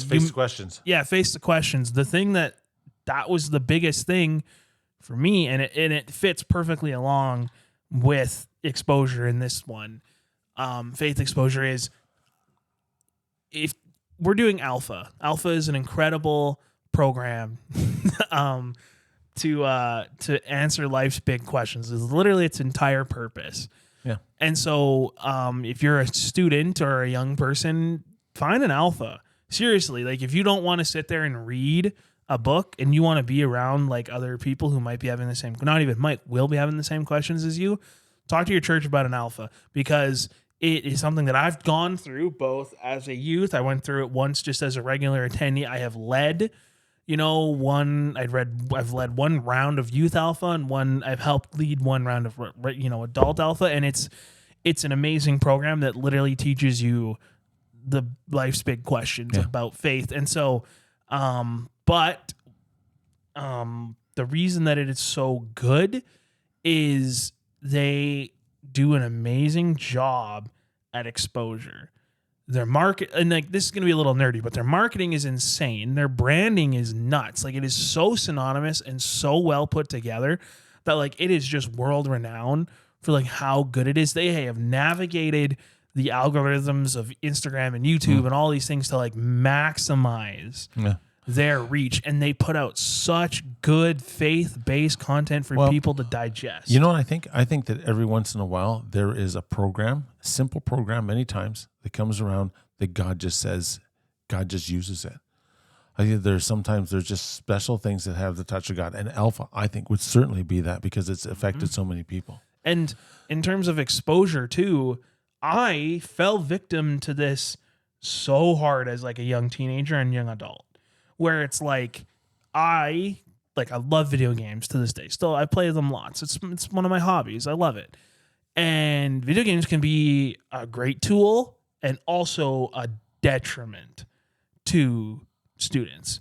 face the questions. Yeah, face the questions. The thing that was the biggest thing for me, and it fits perfectly along with exposure in this one. Faith exposure is, if we're doing Alpha is an incredible program to answer life's big questions. It's literally its entire purpose. Yeah. And so if you're a student or a young person, find an Alpha. Seriously, like if you don't want to sit there and read a book and you want to be around like other people who might be having the same, not even Mike, will be having the same questions as you, talk to your church about an Alpha, because it is something that I've gone through both as a youth. I went through it once just as a regular attendee. I have led, I've led one round of youth Alpha, and I've helped lead one round of, adult Alpha. And it's an amazing program that literally teaches you the life's big questions about faith. And so, but the reason that it is so good is they do an amazing job at exposure. Their market, and like this is going to be a little nerdy, but their marketing is insane. Their branding is nuts. Like it is so synonymous and so well put together that like it is just world renowned for like how good it is. They have navigated the algorithms of Instagram and YouTube and all these things to like maximize their reach, and they put out such good faith-based content for people to digest. You know what I think? I think that every once in a while there is a program, a simple program many times, that comes around that God just says, God just uses it. I think there's just special things that have the touch of God. And Alpha, I think, would certainly be that because it's affected so many people. And in terms of exposure too, I fell victim to this so hard as like a young teenager and young adult, where it's like I love video games to this day. Still, I play them lots. It's one of my hobbies. I love it. And video games can be a great tool and also a detriment to students.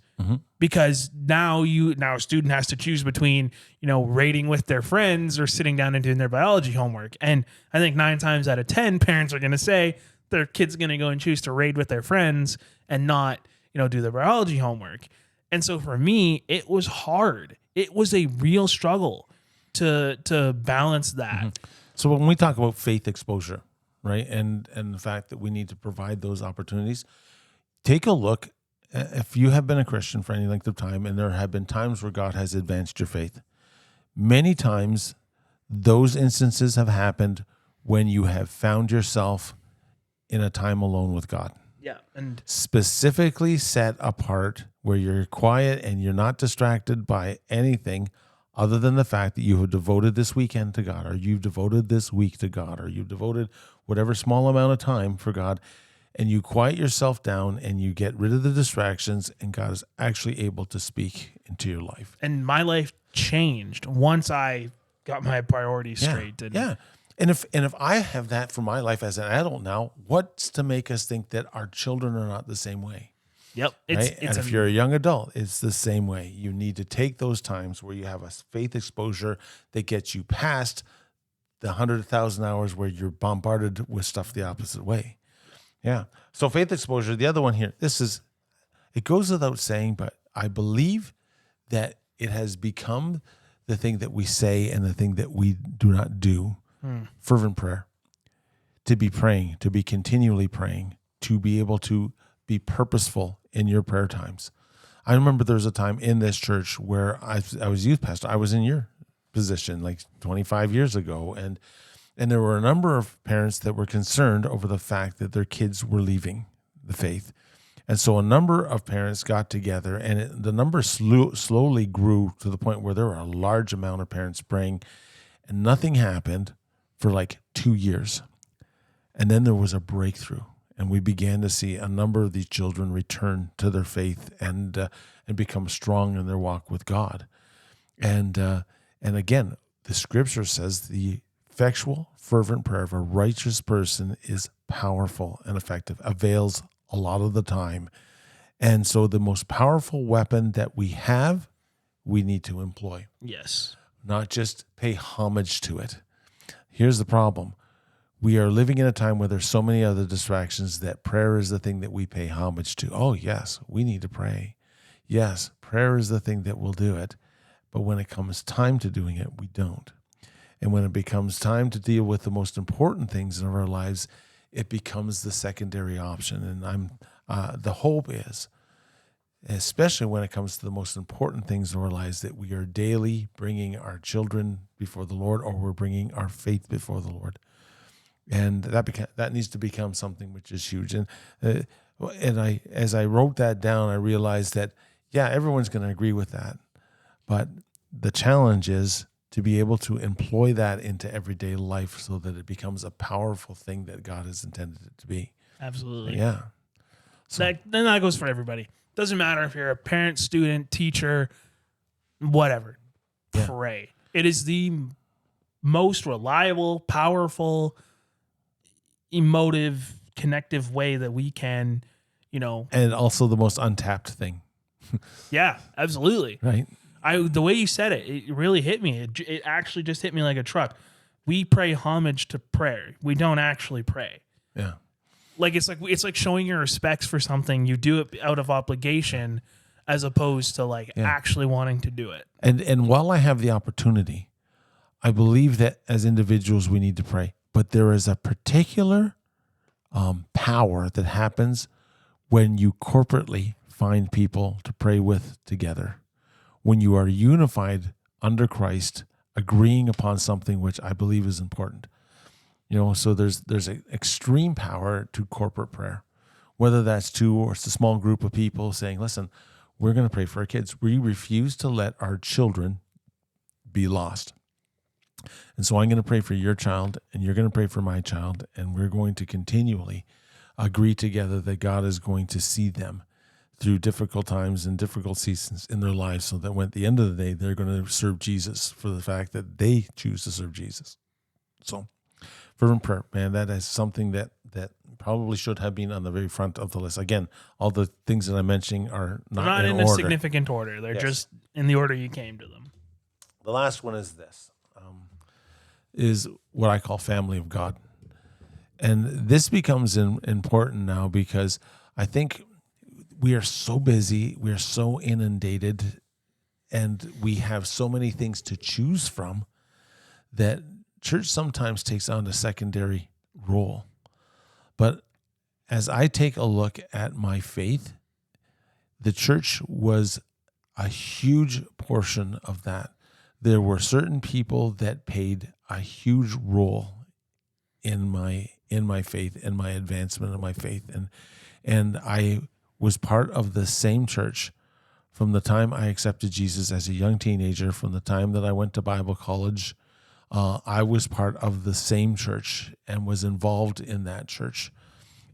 Because now a student has to choose between, raiding with their friends or sitting down and doing their biology homework. And I think 9 times out of 10 parents are going to say their kid's going to go and choose to raid with their friends and not, do their biology homework. And so for me, it was hard. It was a real struggle to balance that. So when we talk about faith exposure, right, and the fact that we need to provide those opportunities, take a look. If you have been a Christian for any length of time, and there have been times where God has advanced your faith, many times those instances have happened when you have found yourself in a time alone with God. Yeah. And specifically set apart where you're quiet and you're not distracted by anything other than the fact that you have devoted this weekend to God, or you've devoted this week to God, or you've devoted whatever small amount of time for God. And you quiet yourself down and you get rid of the distractions, and God is actually able to speak into your life. And my life changed once I got my priorities straight. Yeah. And if I have that for my life as an adult now, what's to make us think that our children are not the same way? Yep. Right? And if you're a young adult, it's the same way. You need to take those times where you have a faith exposure that gets you past the 100,000 hours where you're bombarded with stuff the opposite way. Yeah. So faith exposure, the other one here, it goes without saying, but I believe that it has become the thing that we say and the thing that we do not do. Fervent prayer. To be praying, to be continually praying, to be able to be purposeful in your prayer times. I remember there was a time in this church where I was youth pastor. I was in your position like 25 years ago, and there were a number of parents that were concerned over the fact that their kids were leaving the faith. And so a number of parents got together, and the number slowly grew to the point where there were a large amount of parents praying, and nothing happened for like 2 years. And then there was a breakthrough, and we began to see a number of these children return to their faith and become strong in their walk with God. And again, the scripture says the effectual, fervent prayer of a righteous person is powerful and effective, avails a lot of the time. And so the most powerful weapon that we have, we need to employ. Yes. Not just pay homage to it. Here's the problem. We are living in a time where there's so many other distractions that prayer is the thing that we pay homage to. Oh, yes, we need to pray. Yes, prayer is the thing that will do it. But when it comes time to doing it, we don't. And when it becomes time to deal with the most important things in our lives, it becomes the secondary option. And the hope is, especially when it comes to the most important things in our lives, that we are daily bringing our children before the Lord, or we're bringing our faith before the Lord. And that needs to become something which is huge. And as I wrote that down, I realized that, yeah, everyone's going to agree with that. But the challenge is to be able to employ that into everyday life so that it becomes a powerful thing that God has intended it to be. Absolutely. Yeah. So, that goes for everybody. Doesn't matter if you're a parent, student, teacher, whatever. Yeah. Pray. It is the most reliable, powerful, emotive, connective way that we can, and also the most untapped thing. Yeah, absolutely. Right. The way you said it, it really hit me. It actually just hit me like a truck. We pay homage to prayer. We don't actually pray. Yeah. Like it's like showing your respects for something. You do it out of obligation, as opposed to actually wanting to do it. And while I have the opportunity, I believe that as individuals we need to pray. But there is a particular power that happens when you corporately find people to pray with together. When you are unified under Christ, agreeing upon something which I believe is important. So there's an extreme power to corporate prayer, whether that's 2 or it's a small group of people saying, listen, we're going to pray for our kids. We refuse to let our children be lost. And so I'm going to pray for your child, and you're going to pray for my child, and we're going to continually agree together that God is going to see them through difficult times and difficult seasons in their lives, so that when at the end of the day, they're going to serve Jesus for the fact that they choose to serve Jesus. So Fervent prayer, man, that is something that probably should have been on the very front of the list. Again, all the things that I'm mentioning are not in a order. significant order. They're Yes. just in the order you came to them. The last one is this, is what I call family of God. And this becomes important now because I think we are so busy, we are so inundated, and we have so many things to choose from that church sometimes takes on a secondary role. But as I take a look at my faith, the church was a huge portion of that. There were certain people that played a huge role in my faith and my advancement of my faith. And I was part of the same church from the time I accepted Jesus as a young teenager, from the time that I went to Bible college. I was part of the same church and was involved in that church.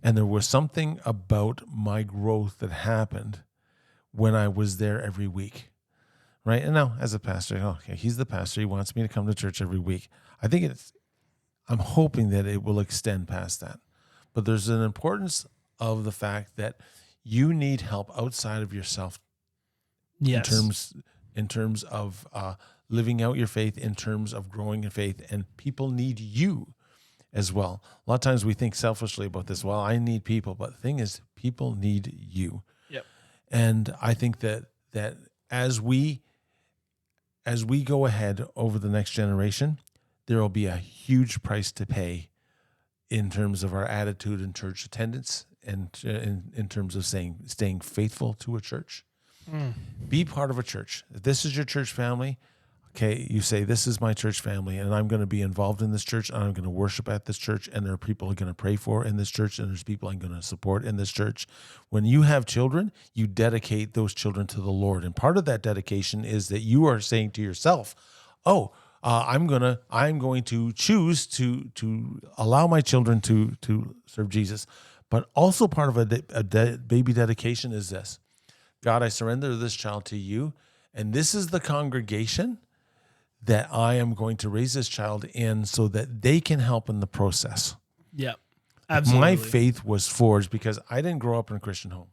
And there was something about my growth that happened when I was there every week, right? And now as a pastor, okay, he's the pastor. He wants me to come to church every week. I'm hoping that it will extend past that. But there's an importance of the fact that you need help outside of yourself. Yes. In terms of living out your faith, in terms of growing in faith, and people need you as well. A lot of times we think selfishly about this. Well, I need people, but the thing is, people need you. Yep. And I think that as we go ahead over the next generation, there will be a huge price to pay in terms of our attitude in church attendance and in terms of staying faithful to a church. Be part of a church. If this is your church family, okay, you say, this is my church family, and I'm going to be involved in this church, and I'm going to worship at this church, and there are people I'm going to pray for in this church, and there's people I'm going to support in this church. When you have children, you dedicate those children to the Lord. And part of that dedication is that you are saying to yourself, I'm going to choose to allow my children to serve Jesus. But also part of a baby dedication is this: God, I surrender this child to you, and this is the congregation that I am going to raise this child in so that they can help in the process. Yeah, absolutely. My faith was forged because I didn't grow up in a Christian home.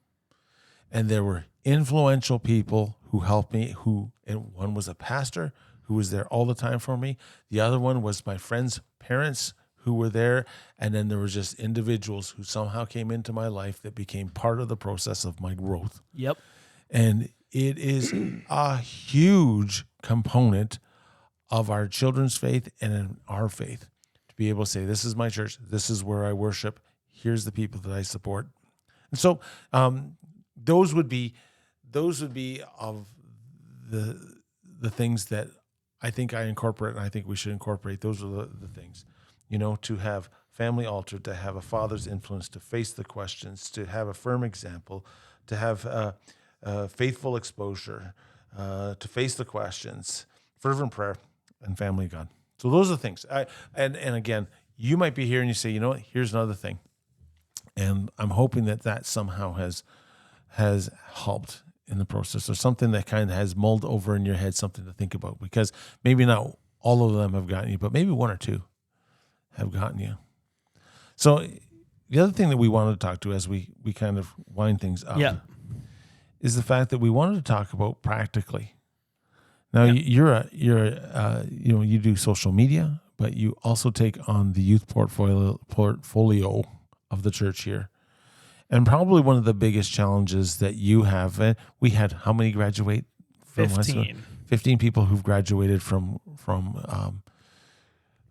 And there were influential people who helped me, and one was a pastor who was there all the time for me. The other one was my friend's parents who were there. And then there were just individuals who somehow came into my life that became part of the process of my growth. Yep. And it is a huge component of our children's faith and in our faith to be able to say, this is my church, this is where I worship, here's the people that I support. And so those would be of the things that I think I incorporate, and I think we should incorporate. Those are the things, to have family altar, to have a father's influence, to face the questions, to have a firm example, to have faithful exposure, to face the questions, fervent prayer, and family of God. So those are the things. And again, you might be here and you say, here's another thing. And I'm hoping that somehow has helped in the process, or something that kind of has mulled over in your head, something to think about, because maybe not all of them have gotten you, but maybe one or two have gotten you. So the other thing that we wanted to talk to as we kind of wind things up is the fact that we wanted to talk about practically. Now you do social media, but you also take on the youth portfolio of the church here. And probably one of the biggest challenges that you have, we had how many graduate from 15. 15 people who've graduated from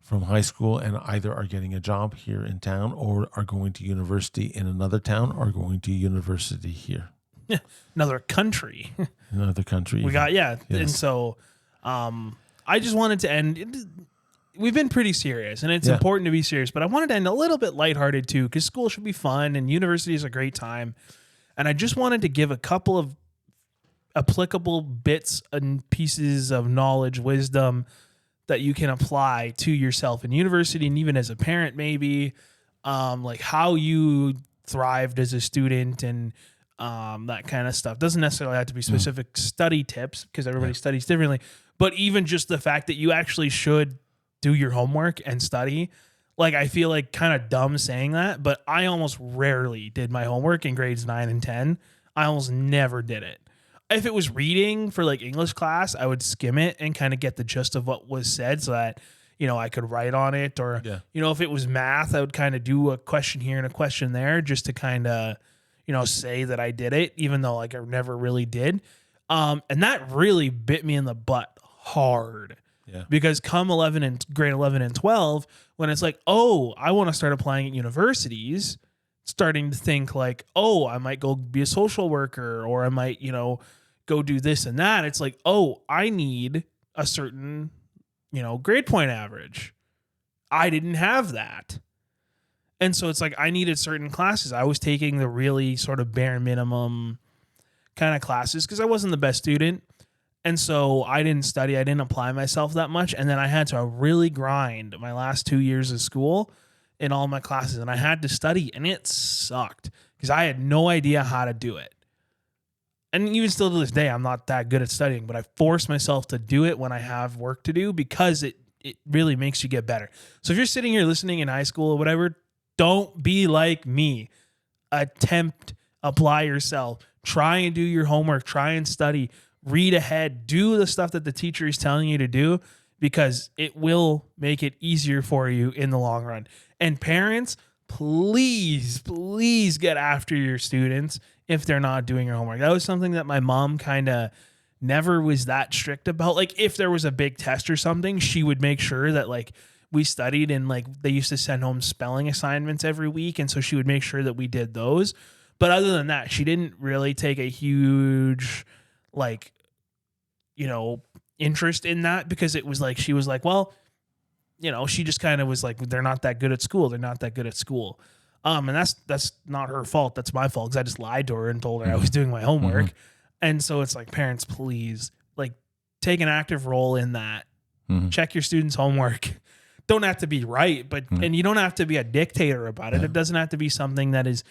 high school and either are getting a job here in town or are going to university in another town or going to university here. Another country. Another country. We got, Yes. And so I just wanted to end. We've been pretty serious, and it's important to be serious, but I wanted to end a little bit lighthearted too, because school should be fun and university is a great time. And I just wanted to give a couple of applicable bits and pieces of knowledge, wisdom that you can apply to yourself in university, and even as a parent, maybe like how you thrived as a student and that kind of stuff. Doesn't necessarily have to be specific study tips, because everybody studies differently, but even just the fact that you actually should do your homework and study. Like, I feel like kind of dumb saying that, but I almost rarely did my homework in grades 9 and 10. I almost never did it. If it was reading for like English class, I would skim it and kind of get the gist of what was said so that, I could write on it. Or, if it was math, I would kind of do a question here and a question there just to kind of, say that I did it, even though like I never really did. And that really bit me in the butt hard. Yeah. Because come grade 11 and 12, when it's like, oh, I want to start applying at universities, starting to think like, oh, I might go be a social worker, or I might, go do this and that. It's like, oh, I need a certain, grade point average. I didn't have that. And so it's like I needed certain classes. I was taking the really sort of bare minimum kind of classes because I wasn't the best student. And so I didn't study. I didn't apply myself that much. And then I had to really grind my last 2 years of school in all my classes. And I had to study, and it sucked because I had no idea how to do it. And even still to this day, I'm not that good at studying, but I force myself to do it when I have work to do because it really makes you get better. So if you're sitting here listening in high school or whatever, don't be like me. Apply yourself. Try and do your homework. Try and study. Read ahead, do the stuff that the teacher is telling you to do, because it will make it easier for you in the long run. And parents, please get after your students if they're not doing their homework. That was something that my mom kind of never was that strict about. Like if there was a big test or something, she would make sure that like we studied, and like they used to send home spelling assignments every week. And so she would make sure that we did those. But other than that, she didn't really take a huge interest in that, because it was like, she was like, well, she just kind of was like, they're not that good at school. They're not that good at school. And that's not her fault. That's my fault, because I just lied to her and told her I was doing my homework. Mm-hmm. And so it's like, parents, please like take an active role in that. Mm-hmm. Check your students' homework. Don't have to be right, but and you don't have to be a dictator about it. Yeah. It doesn't have to be something that is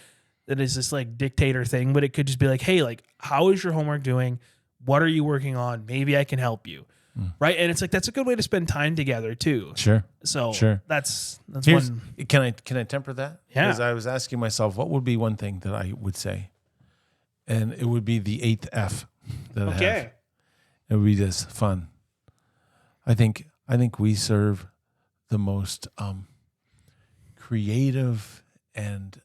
this like dictator thing, but it could just be like, hey, like, how is your homework doing? What are you working on? Maybe I can help you. Right. And it's like, that's a good way to spend time together too. Sure. So that's one. Can I temper that? Yeah. Because I was asking myself, what would be one thing that I would say? And it would be the 8th F that I have. It would be just fun. I think we serve the most creative and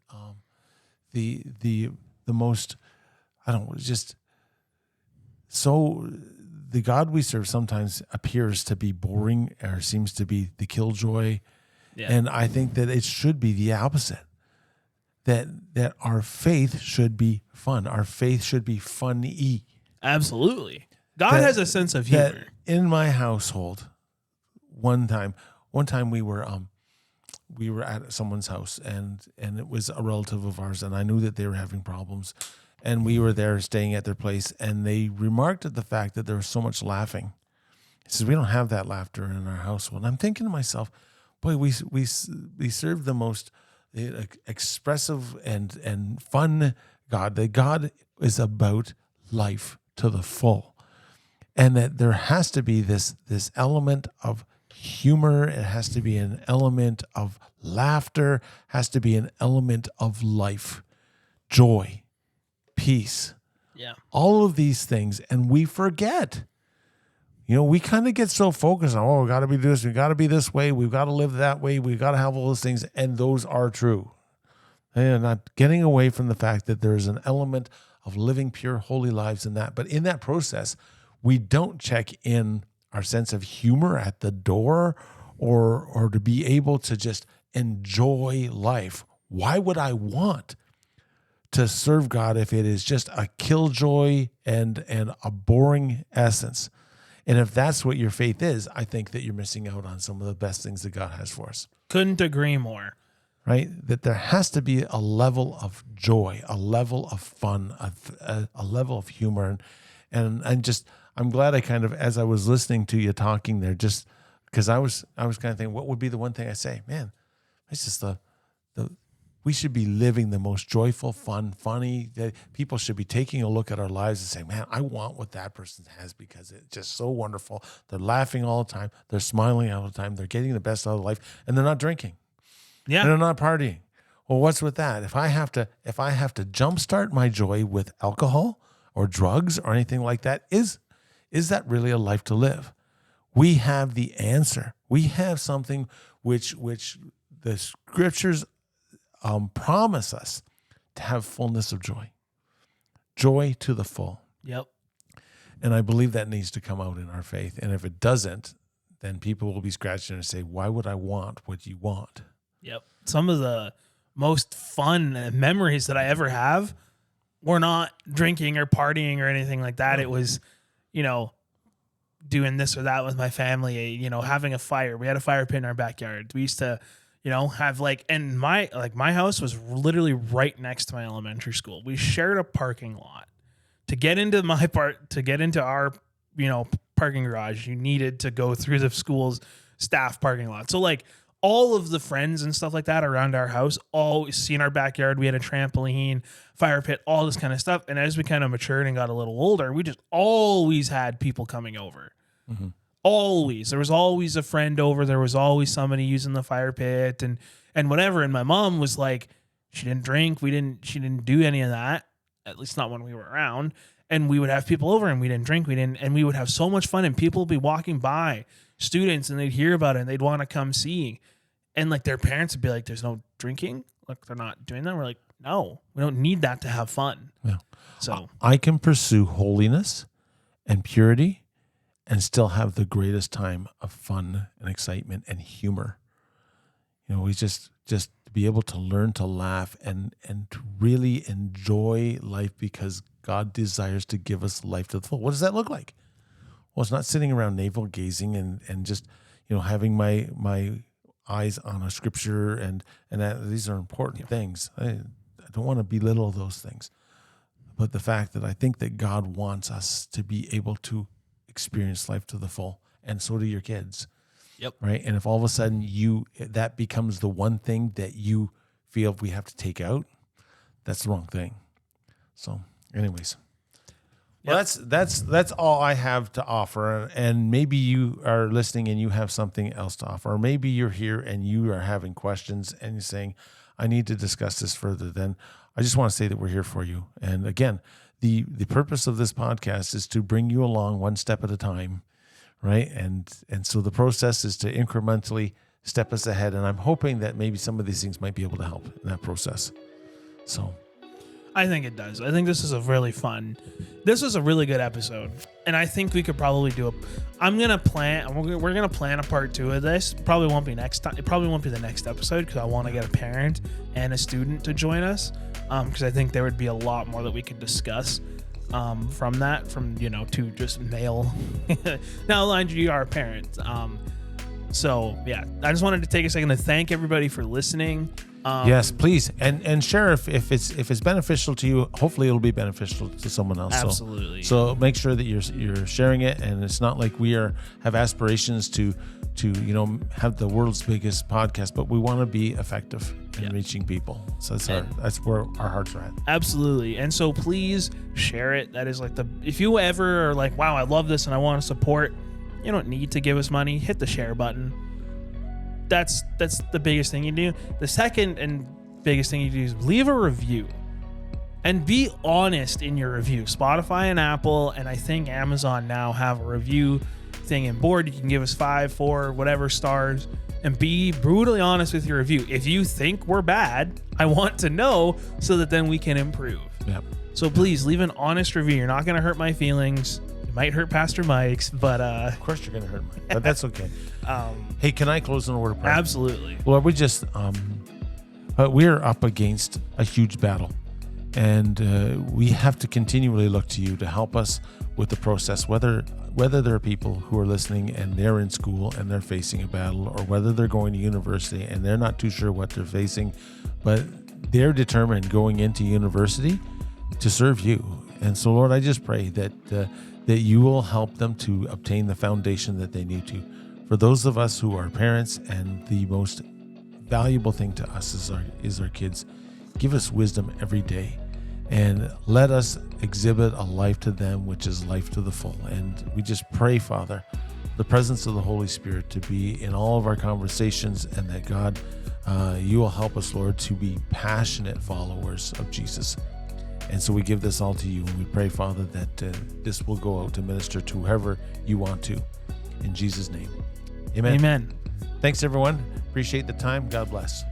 the most, I don't know, just so the God we serve sometimes appears to be boring or seems to be the killjoy. Yeah. And I think that it should be the opposite. That our faith should be fun. Our faith should be funny. Absolutely. God has a sense of humor. In my household, one time we were at someone's house, and it was a relative of ours, and I knew that they were having problems. And we were there staying at their place, and they remarked at the fact that there was so much laughing. He says, we don't have that laughter in our household. And I'm thinking to myself, boy, we serve the most expressive and fun God. That God is about life to the full. And that there has to be this element of humor. It has to be an element of laughter, has to be an element of life, joy, peace. Yeah. All of these things. And we forget. We kind of get so focused on, we got to be this, we got to be this way, we've got to live that way, we've got to have all those things, and those are true. And not getting away from the fact that there's an element of living pure, holy lives in that. But in that process, we don't check in our sense of humor at the door or to be able to just enjoy life. Why would I want to serve God if it is just a killjoy and a boring essence? And if that's what your faith is, I think that you're missing out on some of the best things that God has for us. Couldn't agree more. Right? That there has to be a level of joy, a level of fun, a level of humor. And I'm glad I kind of, as I was listening to you talking there, just because I was kind of thinking, what would be the one thing I say? Man, it's just we should be living the most joyful, fun, funny. That people should be taking a look at our lives and saying, man, I want what that person has because it's just so wonderful. They're laughing all the time. They're smiling all the time. They're getting the best out of life, and they're not drinking. Yeah. And I'm not partying. Well, what's with that? If I have to jumpstart my joy with alcohol or drugs or anything like that, is that really a life to live? We have the answer. We have something which the scriptures promise us to have fullness of joy to the full. Yep. And I believe that needs to come out in our faith. And if it doesn't, then people will be scratching and say, why would I want what you want? Yep. Some of the most fun memories that I ever have were not drinking or partying or anything like that. It was, doing this or that with my family, having a fire. We had a fire pit in our backyard. We used to, have and my house was literally right next to my elementary school. We shared a parking lot. To get into our, parking garage, you needed to go through the school's staff parking lot. So all of the friends and stuff like that around our house always see in our backyard. We had a trampoline, fire pit, all this kind of stuff. And as we kind of matured and got a little older, we just always had people coming over. Mm-hmm. Always. There was always a friend over. There was always somebody using the fire pit and whatever. And my mom was like, she didn't drink. She didn't do any of that, at least not when we were around. And we would have people over and we didn't drink. And we would have so much fun and people would be walking by, students, and they'd hear about it and they'd want to come see. And their parents would be like, there's no drinking. They're not doing that. We're like, no, we don't need that to have fun. Yeah. So I can pursue holiness and purity and still have the greatest time of fun and excitement and humor. We just to be able to learn to laugh and to really enjoy life because God desires to give us life to the full. What does that look like? Well, it's not sitting around navel gazing and just, having my eyes on a scripture and that these are important things. I don't want to belittle those things. But the fact that I think that God wants us to be able to experience life to the full, and so do your kids. Yep. Right. And if all of a sudden that becomes the one thing that you feel we have to take out, that's the wrong thing. So anyways, well, that's all I have to offer. And maybe you are listening and you have something else to offer, or maybe you're here and you are having questions and you're saying, I need to discuss this further. Then I just want to say that we're here for you. And again, the purpose of this podcast is to bring you along one step at a time, right? And so the process is to incrementally step us ahead. And I'm hoping that maybe some of these things might be able to help in that process. So I think it does. I think this is a really good episode. And I think we could probably do we're going to plan a part 2 of this. Probably won't be next time. It probably won't be the next episode because I want to get a parent and a student to join us. Because I think there would be a lot more that we could discuss from to just male. Now, mind you, are a parent. So yeah, I just wanted to take a second to thank everybody for listening. Yes, please, and share if it's beneficial to you. Hopefully, it'll be beneficial to someone else. Absolutely. So make sure that you're sharing it, and it's not like we have aspirations to have the world's biggest podcast, but we want to be effective in reaching people. So that's where our hearts are at. Absolutely, and so please share it. That is if you ever are like, wow, I love this and I want to support. You don't need to give us money. Hit the share button. That's the biggest thing you do. The second and biggest thing you do is leave a review and be honest in your review. Spotify and Apple, and I think Amazon now have a review thing in board. You can give us 5, 4, whatever stars and be brutally honest with your review. If you think we're bad, I want to know so that then we can improve. Yep. So please leave an honest review. You're not going to hurt my feelings. You might hurt Pastor Mike's, but of course you're going to hurt mine, but that's okay. Hey, can I close in a word of prayer? Absolutely. Lord, we just we're up against a huge battle, and we have to continually look to you to help us with the process, whether there are people who are listening and they're in school and they're facing a battle, or whether they're going to university and they're not too sure what they're facing, but they're determined going into university to serve you. And so, Lord, I just pray that you will help them to obtain the foundation that they need to. For those of us who are parents, and the most valuable thing to us is our kids, give us wisdom every day, and let us exhibit a life to them which is life to the full. And we just pray, Father, the presence of the Holy Spirit to be in all of our conversations, and that God, you will help us, Lord, to be passionate followers of Jesus. And so we give this all to you. And we pray, Father, that this will go out to minister to whoever you want to. In Jesus' name. Amen. Amen. Thanks, everyone. Appreciate the time. God bless.